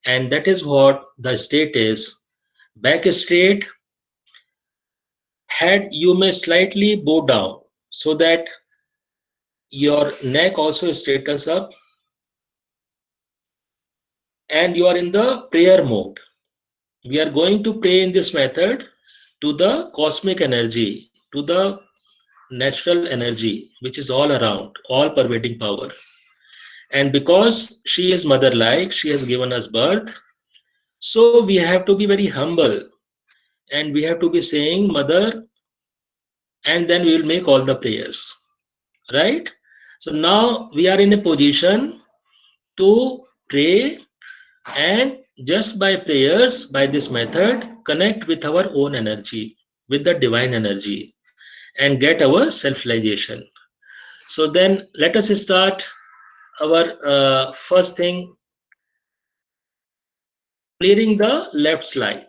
and that is what the state is. Back straight, head you may slightly bow down so that your neck also straightens up, and you are in the prayer mode. We are going to pray in this method to the cosmic energy, to the natural energy, which is all around, all pervading power. And because she is mother like, she has given us birth, so we have to be very humble, and we have to be saying mother, and then we will make all the prayers, right? So now we are in a position to pray, and just by prayers, by this method, connect with our own energy, with the divine energy, and get our self-realization. So then let us start our first thing, clearing the left side.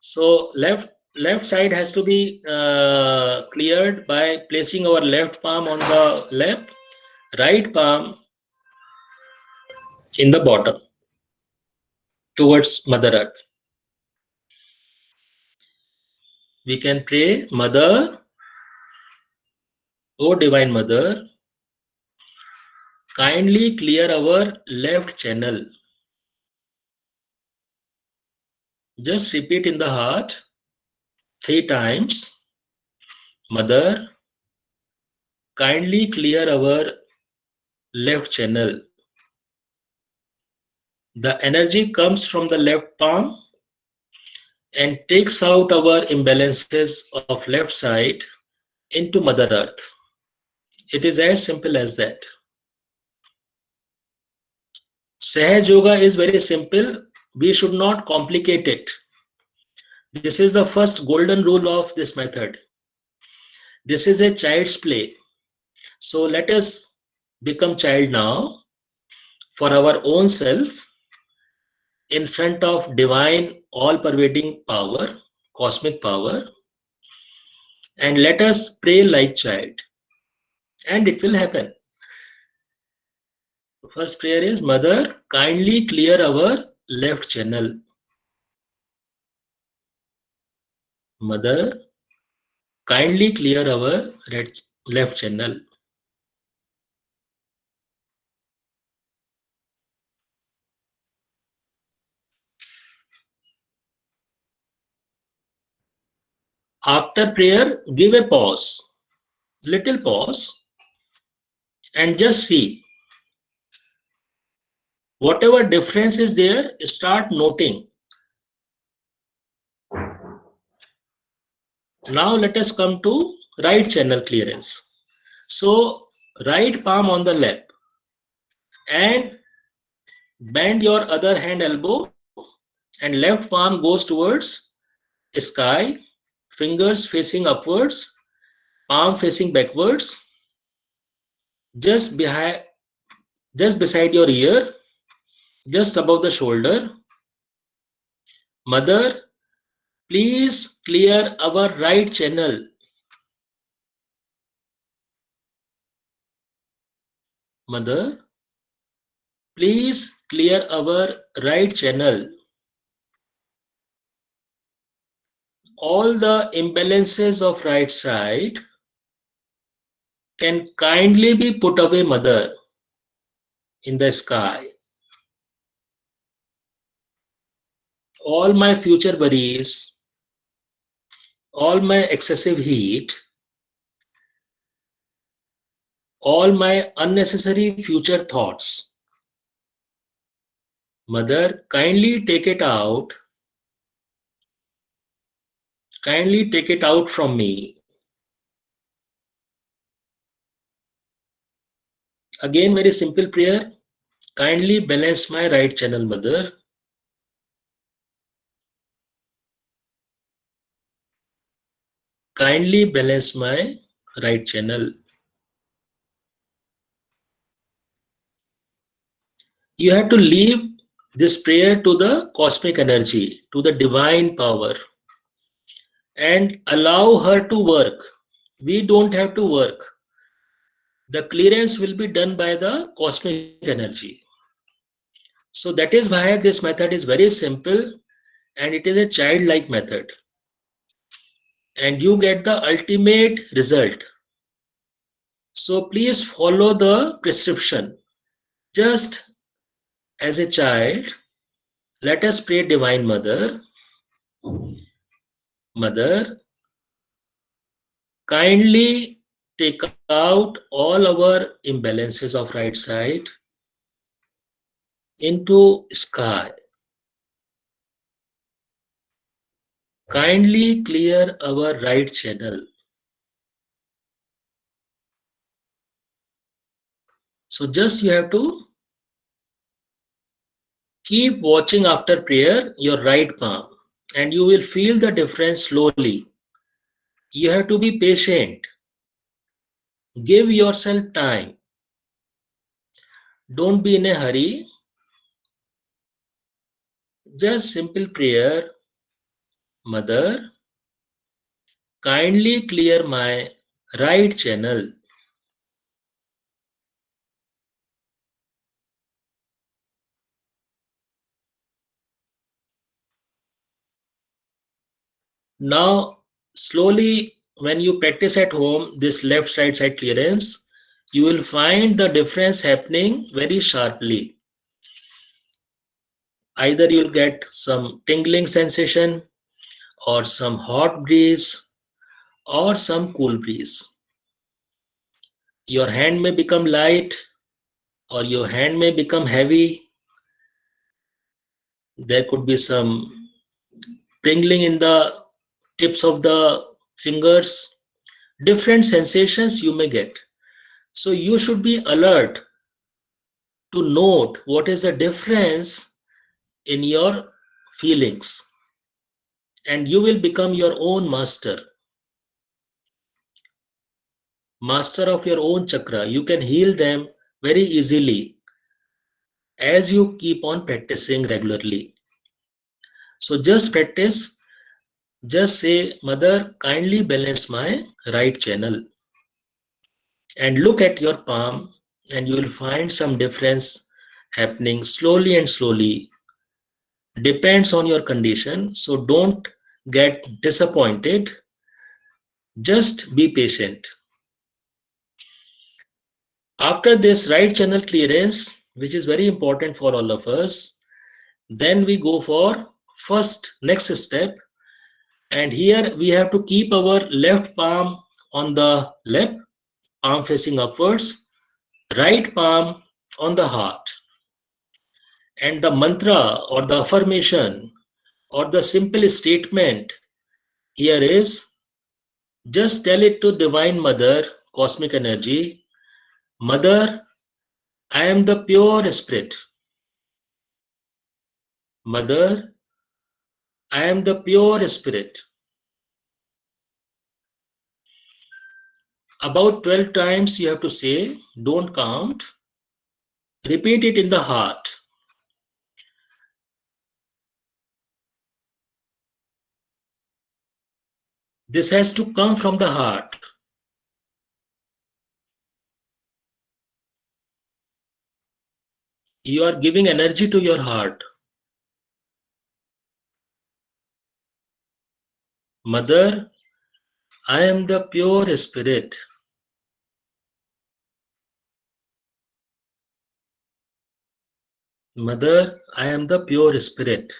So left side has to be cleared by placing our left palm on the lap, right palm in the bottom towards Mother Earth. We can pray, Mother, O Divine Mother, kindly clear our left channel. Just repeat in the heart 3 times. Mother, kindly clear our left channel. The energy comes from the left palm and takes out our imbalances of left side into Mother Earth. It is as simple as that. Sahaj Yoga is very simple. We should not complicate it. This is the first golden rule of this method. This is a child's play. So let us become child now for our own self in front of divine, all-pervading power, cosmic power, and let us pray like child, and it will happen. First prayer is, Mother, kindly clear our left channel. Mother, kindly clear our left channel. After prayer, give a pause, little pause, and just see. Whatever difference is there, start noting. Now let us come to right channel clearance. So right palm on the lap and bend your other hand elbow, and left palm goes towards sky, fingers facing upwards, palm facing backwards, just behind, just beside your ear, just above the shoulder. Mother, please clear our right channel. Mother, please clear our right channel. All the imbalances of right side can kindly be put away, Mother, in the sky. All my future worries, all my excessive heat, all my unnecessary future thoughts, Mother, kindly take it out. Kindly take it out from me. Again, very simple prayer. Kindly balance my right channel, Mother. Kindly balance my right channel. You have to leave this prayer to the cosmic energy, to the divine power, and allow her to work. We don't have to work. The clearance will be done by the cosmic energy. So that is why this method is very simple and it is a childlike method. And you get the ultimate result. So please follow the prescription. Just as a child, let us pray Divine Mother. Mother, kindly take out all our imbalances of right side into sky. Kindly clear our right channel. So just you have to keep watching after prayer your right palm and you will feel the difference slowly. You have to be patient. Give yourself time. Don't be in a hurry. Just simple prayer. Mother, kindly clear my right channel. Now, slowly, when you practice at home this left right side clearance, you will find the difference happening very sharply. Either you'll get some tingling sensation, or some hot breeze, or some cool breeze. Your hand may become light, or your hand may become heavy. There could be some tingling in the tips of the fingers. Different sensations you may get. So you should be alert to note what is the difference in your feelings, and you will become your own master of your own chakra. You can heal them very easily as you keep on practicing regularly. So just practice, just say, Mother, kindly balance my right channel, and look at your palm and you will find some difference happening slowly and slowly. Depends on your condition, so don't get disappointed. Just be patient. After this right channel clearance, which is very important for all of us, then we go for next step. And here we have to keep our left palm on the lap, palm facing upwards, right palm on the heart. And the mantra or the affirmation or the simple statement here is, just tell it to Divine Mother, Cosmic Energy, Mother, I am the pure spirit. Mother, I am the pure spirit. About 12 times you have to say, don't count. Repeat it in the heart. This has to come from the heart. You are giving energy to your heart. Mother, I am the pure spirit. Mother, I am the pure spirit.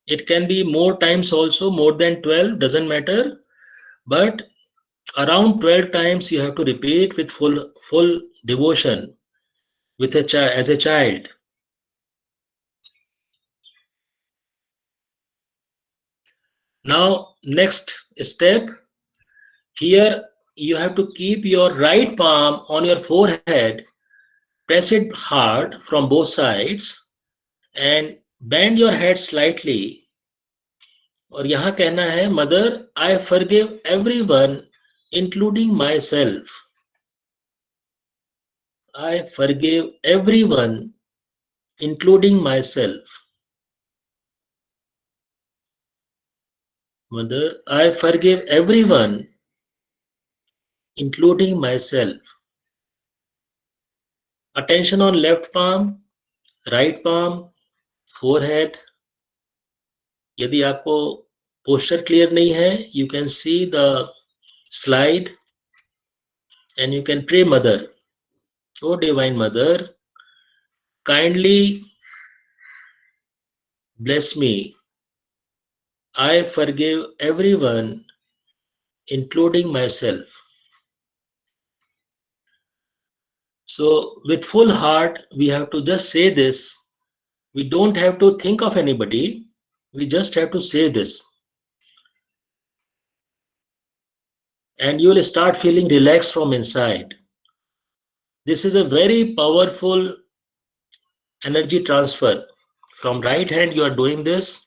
It can be more times also, more than 12, doesn't matter. But Around 12 times you have to repeat with full devotion with as a child. Now, next step, here you have to keep your right palm on your forehead, press it hard from both sides, and bend your head slightly. और यहाँ कहना है, Mother, I forgive everyone, including myself. I forgive everyone, including myself. Mother, I forgive everyone, including myself. Attention on left palm, right palm, forehead. यदि आपको posture clear नहीं है, you can see the slide and you can pray, Mother. Oh, Divine Mother, kindly bless me. I forgive everyone, including myself. So, with full heart, we have to just say this. We don't have to think of anybody. We just have to say this. And you will start feeling relaxed from inside. This is a very powerful energy transfer. From right hand, you are doing this.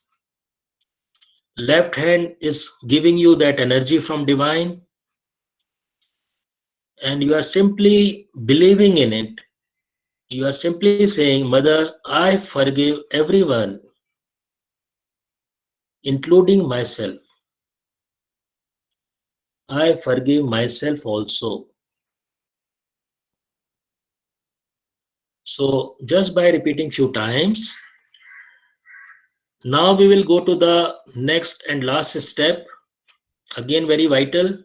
Left hand is giving you that energy from divine. And you are simply believing in it. You are simply saying, Mother, I forgive everyone, including myself. I forgive myself also. So just by repeating few times, now we will go to the next and last step. Again, very vital.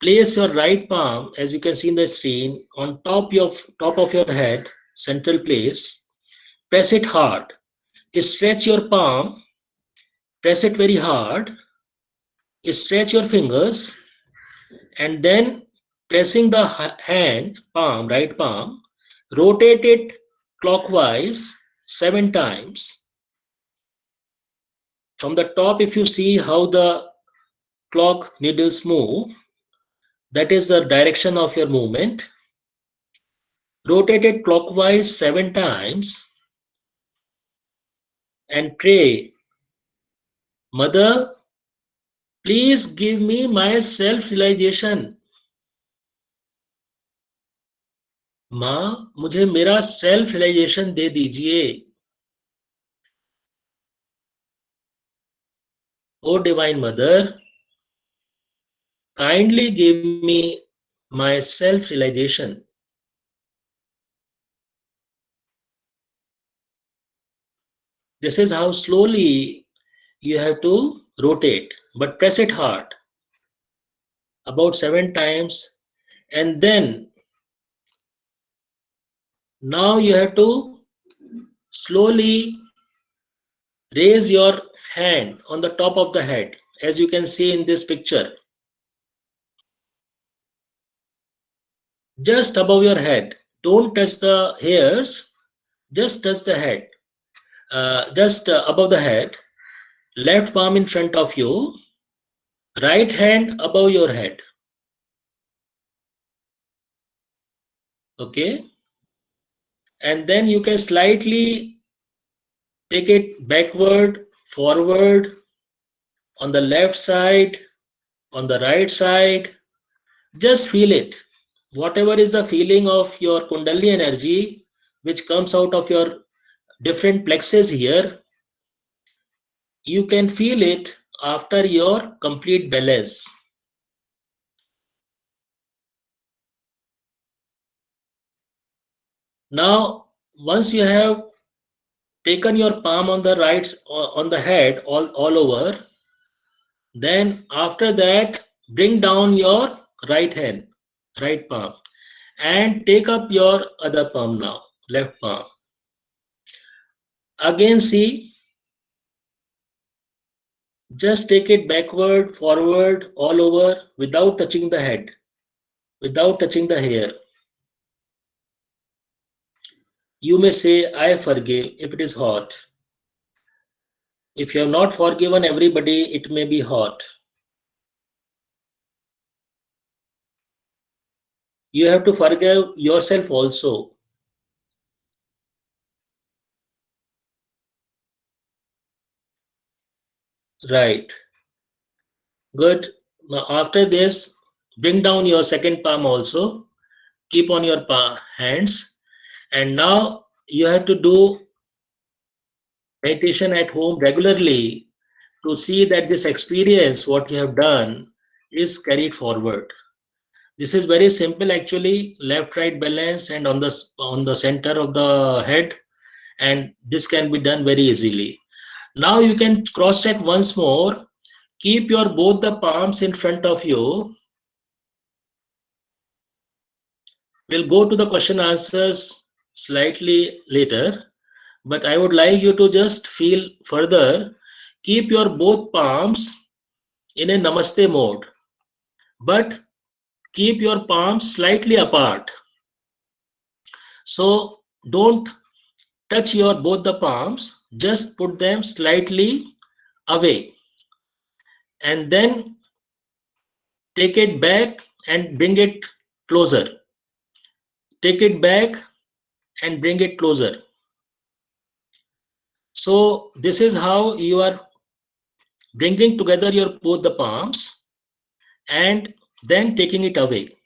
Place your right palm, as you can see in the screen, on top of your head, central place. Press it hard. Stretch your palm. Press it very hard. Stretch your fingers, and then pressing the hand, palm, right palm, rotate it clockwise 7 times. From the top, if you see how the clock needles move, that is the direction of your movement. Rotate it clockwise 7 times and pray, Mother, please give me my self-realization. माँ, मुझे मेरा self realisation दे दीजिए. O Divine Mother, kindly give me my self-realization. This is how slowly you have to rotate, but press it hard about 7 times, and then now you have to slowly raise your hand on the top of the head, as you can see in this picture, just above your head. Don't touch the hairs, just touch the head, just above the head. Left palm in front of you, right hand above your head. Okay, and then you can slightly take it backward, forward, on the left side, on the right side. Just feel it. Whatever is the feeling of your Kundalini energy, which comes out of your different plexus here, you can feel it after your complete balance. Now, once you have taken your palm on the right, on the head, all over, then after that, bring down your right hand, right palm, and take up your other palm now, left palm. Again, see, Just take it backward, forward, all over without touching the head, without touching the hair. You may say, I forgive if it is hot. If you have not forgiven everybody, it may be hot. You have to forgive yourself also. Right. Good. Now after this, bring down your second palm also. Keep on your hands. And now you have to do meditation at home regularly to see that this experience, what you have done, is carried forward. This is very simple actually, left right balance and on the center of the head, and this can be done very easily. Now you can cross check once more. Keep your both the palms in front of you. We'll go to the question answers slightly later, but I would like you to just feel further. Keep your both palms in a namaste mode, but keep your palms slightly apart. So don't touch your both the palms, just put them slightly away, and then take it back and bring it closer. Take it back and bring it closer. So this is how you are bringing together your both the palms and then taking it away.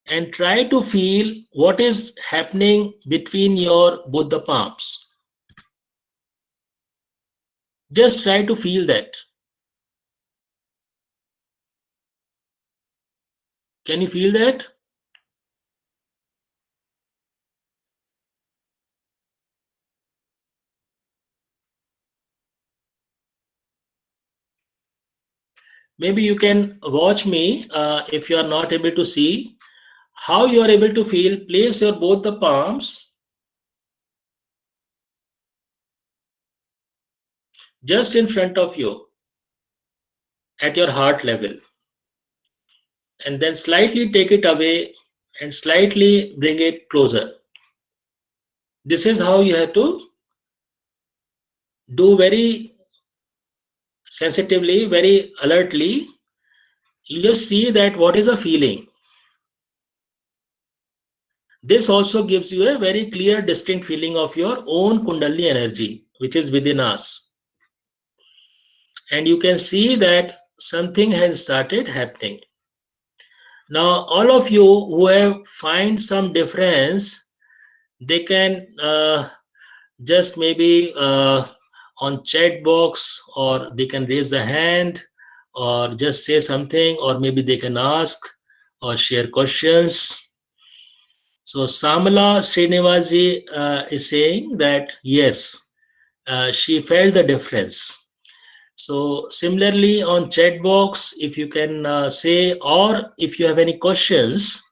And try to feel what is happening between your both the palms. Just try to feel that. Can you feel that? Maybe you can watch me if you are not able to see how you are able to feel. Place your both the palms just in front of you at your heart level, and then slightly take it away and slightly bring it closer. This is how you have to do, very sensitively, very alertly. You just see that what is a feeling. This also gives you a very clear, distinct feeling of your own Kundalini energy, which is within us. And you can see that something has started happening. Now, all of you who have find some difference, they can just maybe on chat box, or they can raise a hand, or just say something, or maybe they can ask or share questions. So Samala Srinivasi is saying that yes, she felt the difference. So similarly on chat box, if you can say, or if you have any questions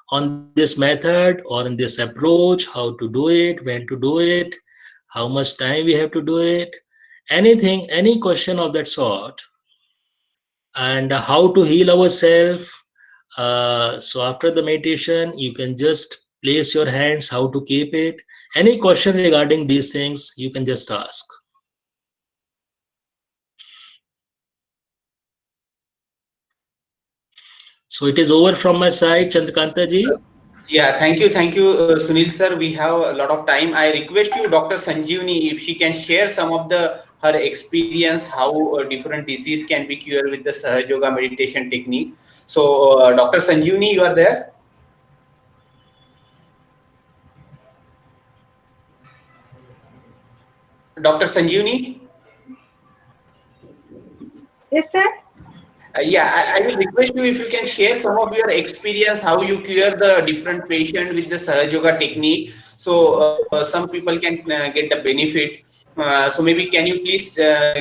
on this method or in this approach, how to do it, when to do it, how much time we have to do it, anything, any question of that sort, and how to heal ourselves. So after the meditation, you can just place your hands, how to keep it. Any question regarding these things, you can just ask. So it is over from my side, Chandrakanta ji. Yeah, thank you, Sunil sir. We have a lot of time. I request you, Dr. Sanjeevani, if she can share some of her experience, how different disease can be cured with the Sahaja Yoga meditation technique. So, Dr. Sanjeevani, you are there? Dr. Sanjeevani? Yes, sir. Yeah, I will request you if you can share some of your experience, how you cure the different patient with the Sahaja Yoga technique. So some people can get the benefit. So maybe can you please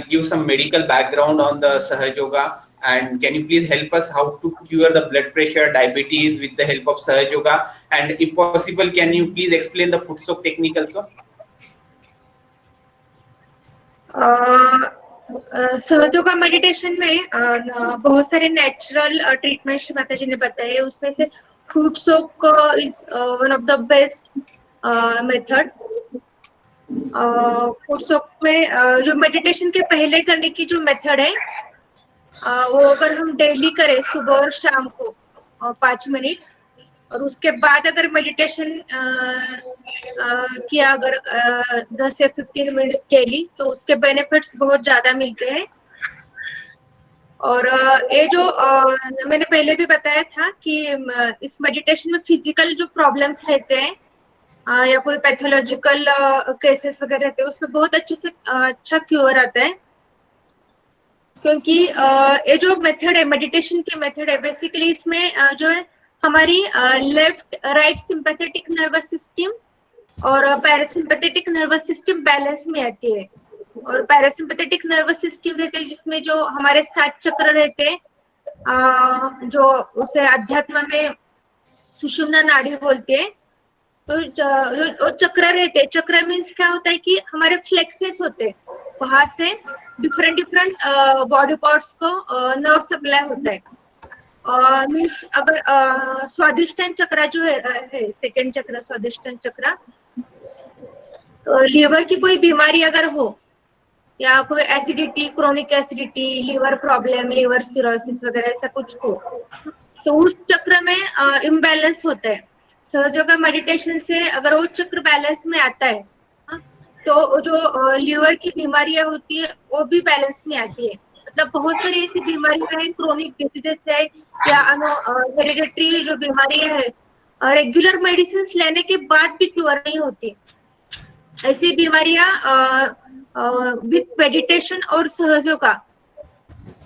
give some medical background on the Sahaja Yoga, and can you please help us how to cure the blood pressure, diabetes with the help of Sahaja Yoga, and if possible, can you please explain the foot soak technique also? सहज yoga meditation में बहुत सारे natural treatments माता जी ने बताए, उसमें से fruit soak is one of the best method. Fruit soak में जो मेडिटेशन के पहले करने की जो मेथड है, वो अगर हम डेली करें सुबह और शाम को 5 मिनट, और उसके बाद अगर मेडिटेशन किया अगर 10 या 15 मिनट्स डेली, तो उसके बेनिफिट्स बहुत ज्यादा मिलते हैं। और ये जो मैंने पहले भी बताया था कि इस मेडिटेशन में फिजिकल जो प्रॉब्लम्स रहते हैं या कोई पैथोलॉजिकल केसेस वगैरह रहते हैं, उसमें बहुत अच्छे से अच्छा क्योर आता है। क्योंकि ये जो मेथड है, मेडिटेशन की मेथड है, बेसिकली इसमें जो है हमारी left right sympathetic nervous system और पैरासिम्पैथेटिक नर्वस सिस्टम बैलेंस में आती है। और पैरासिम्पैथेटिक नर्वस सिस्टम रहते हैं जिसमें जो हमारे 7 चक्र रहते हैं, जो उसे अध्यात्म में सुषुम्ना नाड़ी बोलते हैं। तो जो चक्र रहते हैं, चक्र मीन्स क्या होता है कि हमारे फ्लेक्सेस होते हैं, वहां से डिफरेंट बॉडी पार्ट्स को नर्व सप्लाई होता है। मीन्स अगर स्वादिष्टान चक्र जो है सेकेंड चक्र स्वादिष्टान चक्र, तो लीवर की कोई बीमारी अगर हो या कोई acidity, chronic acidity, liver problem, liver cirrhosis वगैरह ऐसा कुछ हो, तो उस चक्र में इम्बैलेंस होता है। सहज योगा मेडिटेशन से अगर वो चक्र बैलेंस में आता है, तो जो लीवर की बीमारियां होती है वो भी बैलेंस में आती है। मतलब बहुत सारी ऐसी बीमारियां हैं, क्रोनिक डिसीजेस है या हेरिडिटरी जो बीमारियां है, रेगुलर मेडिसिन लेने के बाद भी क्योर नहीं होती। ऐसी बीमारियां विथ मेडिटेशन और सहज योगा,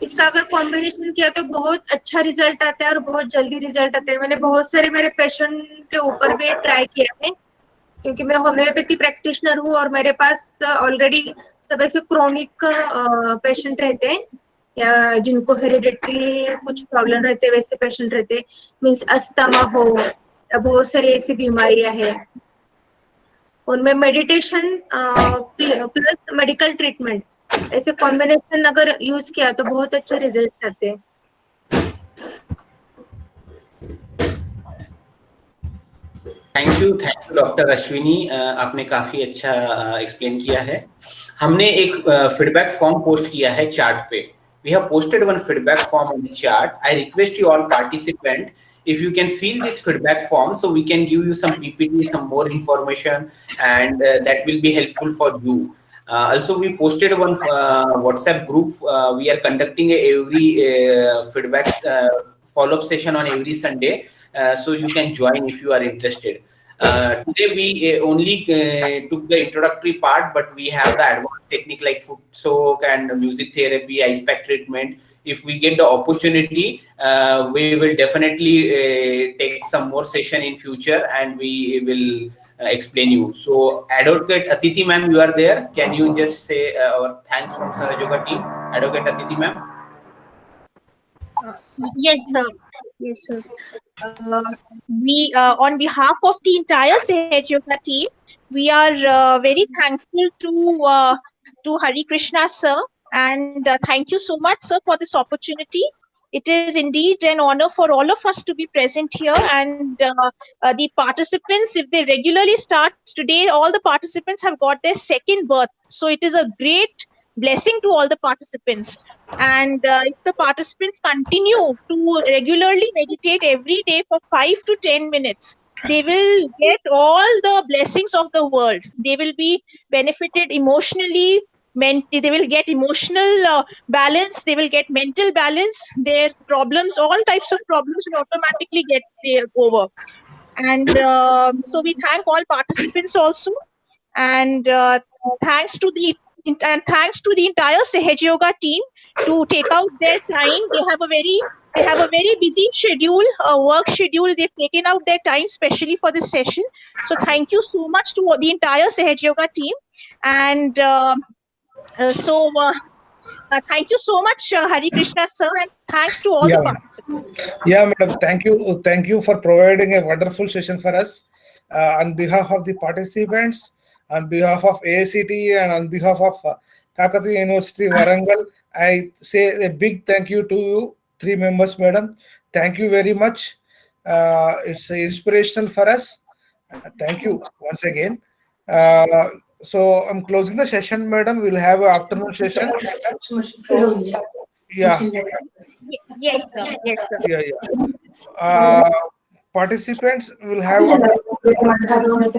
इसका अगर कॉम्बिनेशन किया तो बहुत अच्छा रिजल्ट आता है और बहुत जल्दी रिजल्ट आता है। मैंने बहुत सारे मेरे पेशेंट के ऊपर भी ट्राई किया है, क्योंकि मैं होम्योपैथी प्रैक्टिशनर हूँ और मेरे पास ऑलरेडी सब ऐसे क्रोनिक पेशेंट रहते हैं या जिनको हेरिडिटरी कुछ प्रॉब्लम रहते हैं, वैसे पेशेंट रहते हैं। मीन्स अस्थमा हो या बहुत सारी ऐसी बीमारियां हैं, उनमें मेडिटेशन प्लस मेडिकल ट्रीटमेंट ऐसे कॉम्बिनेशन अगर यूज किया तो बहुत अच्छे रिजल्ट आते हैं। थैंक यू डॉक्टर अश्विनी, आपने काफी अच्छा एक्सप्लेन किया है। हमने एक फीडबैक फॉर्म पोस्ट किया है चार्ट पे। We have posted one feedback form on the chart. I request you all participant, if you can fill this feedback form, so we can give you some PPT, some more information, and that will be helpful for you. Also, we posted one WhatsApp group. We are conducting every feedback follow-up session on every Sunday, so you can join if you are interested. Today we only took the introductory part, but we have the advanced technique like foot soak and music therapy, ice pack treatment. If we get the opportunity, we will definitely take some more session in future, and we will explain you. So Advocate Atiti ma'am, you are there. Can you just say our thanks from Sahaj Yoga team? Advocate Atiti ma'am. Yes, sir. Yes, sir. We, on behalf of the entire Sahaj Yoga team, we are very thankful to Hari Krishna sir, and thank you so much, sir, for this opportunity. It is indeed an honor for all of us to be present here, and the participants, if they regularly start today, all the participants have got their second birth. So it is a great blessing to all the participants. And if the participants continue to regularly meditate every day for 5 to 10 minutes, they will get all the blessings of the world. They will be benefited emotionally, they will get emotional balance, they will get mental balance, their problems, all types of problems will automatically get over. And so we thank all participants also, and thanks to the entire Sahaj Yoga team to take out their time. They have a very busy schedule, work schedule. They've taken out their time specially for this session. So thank you so much to the entire Sahaj Yoga team. And thank you so much, Hari Krishna sir, and thanks to all the participants. Yeah, madam. Thank you for providing a wonderful session for us. On behalf of the participants, on behalf of AICTE, and on behalf of Kakatiya University, Warangal. I say a big thank you to you, three members, madam. Thank you very much. It's inspirational for us. Thank you once again. Uh, so I'm closing the session, madam. We'll have an afternoon session. So, yeah, Yes, sir. Yes, sir. yeah. Uh, Participants will have afternoon.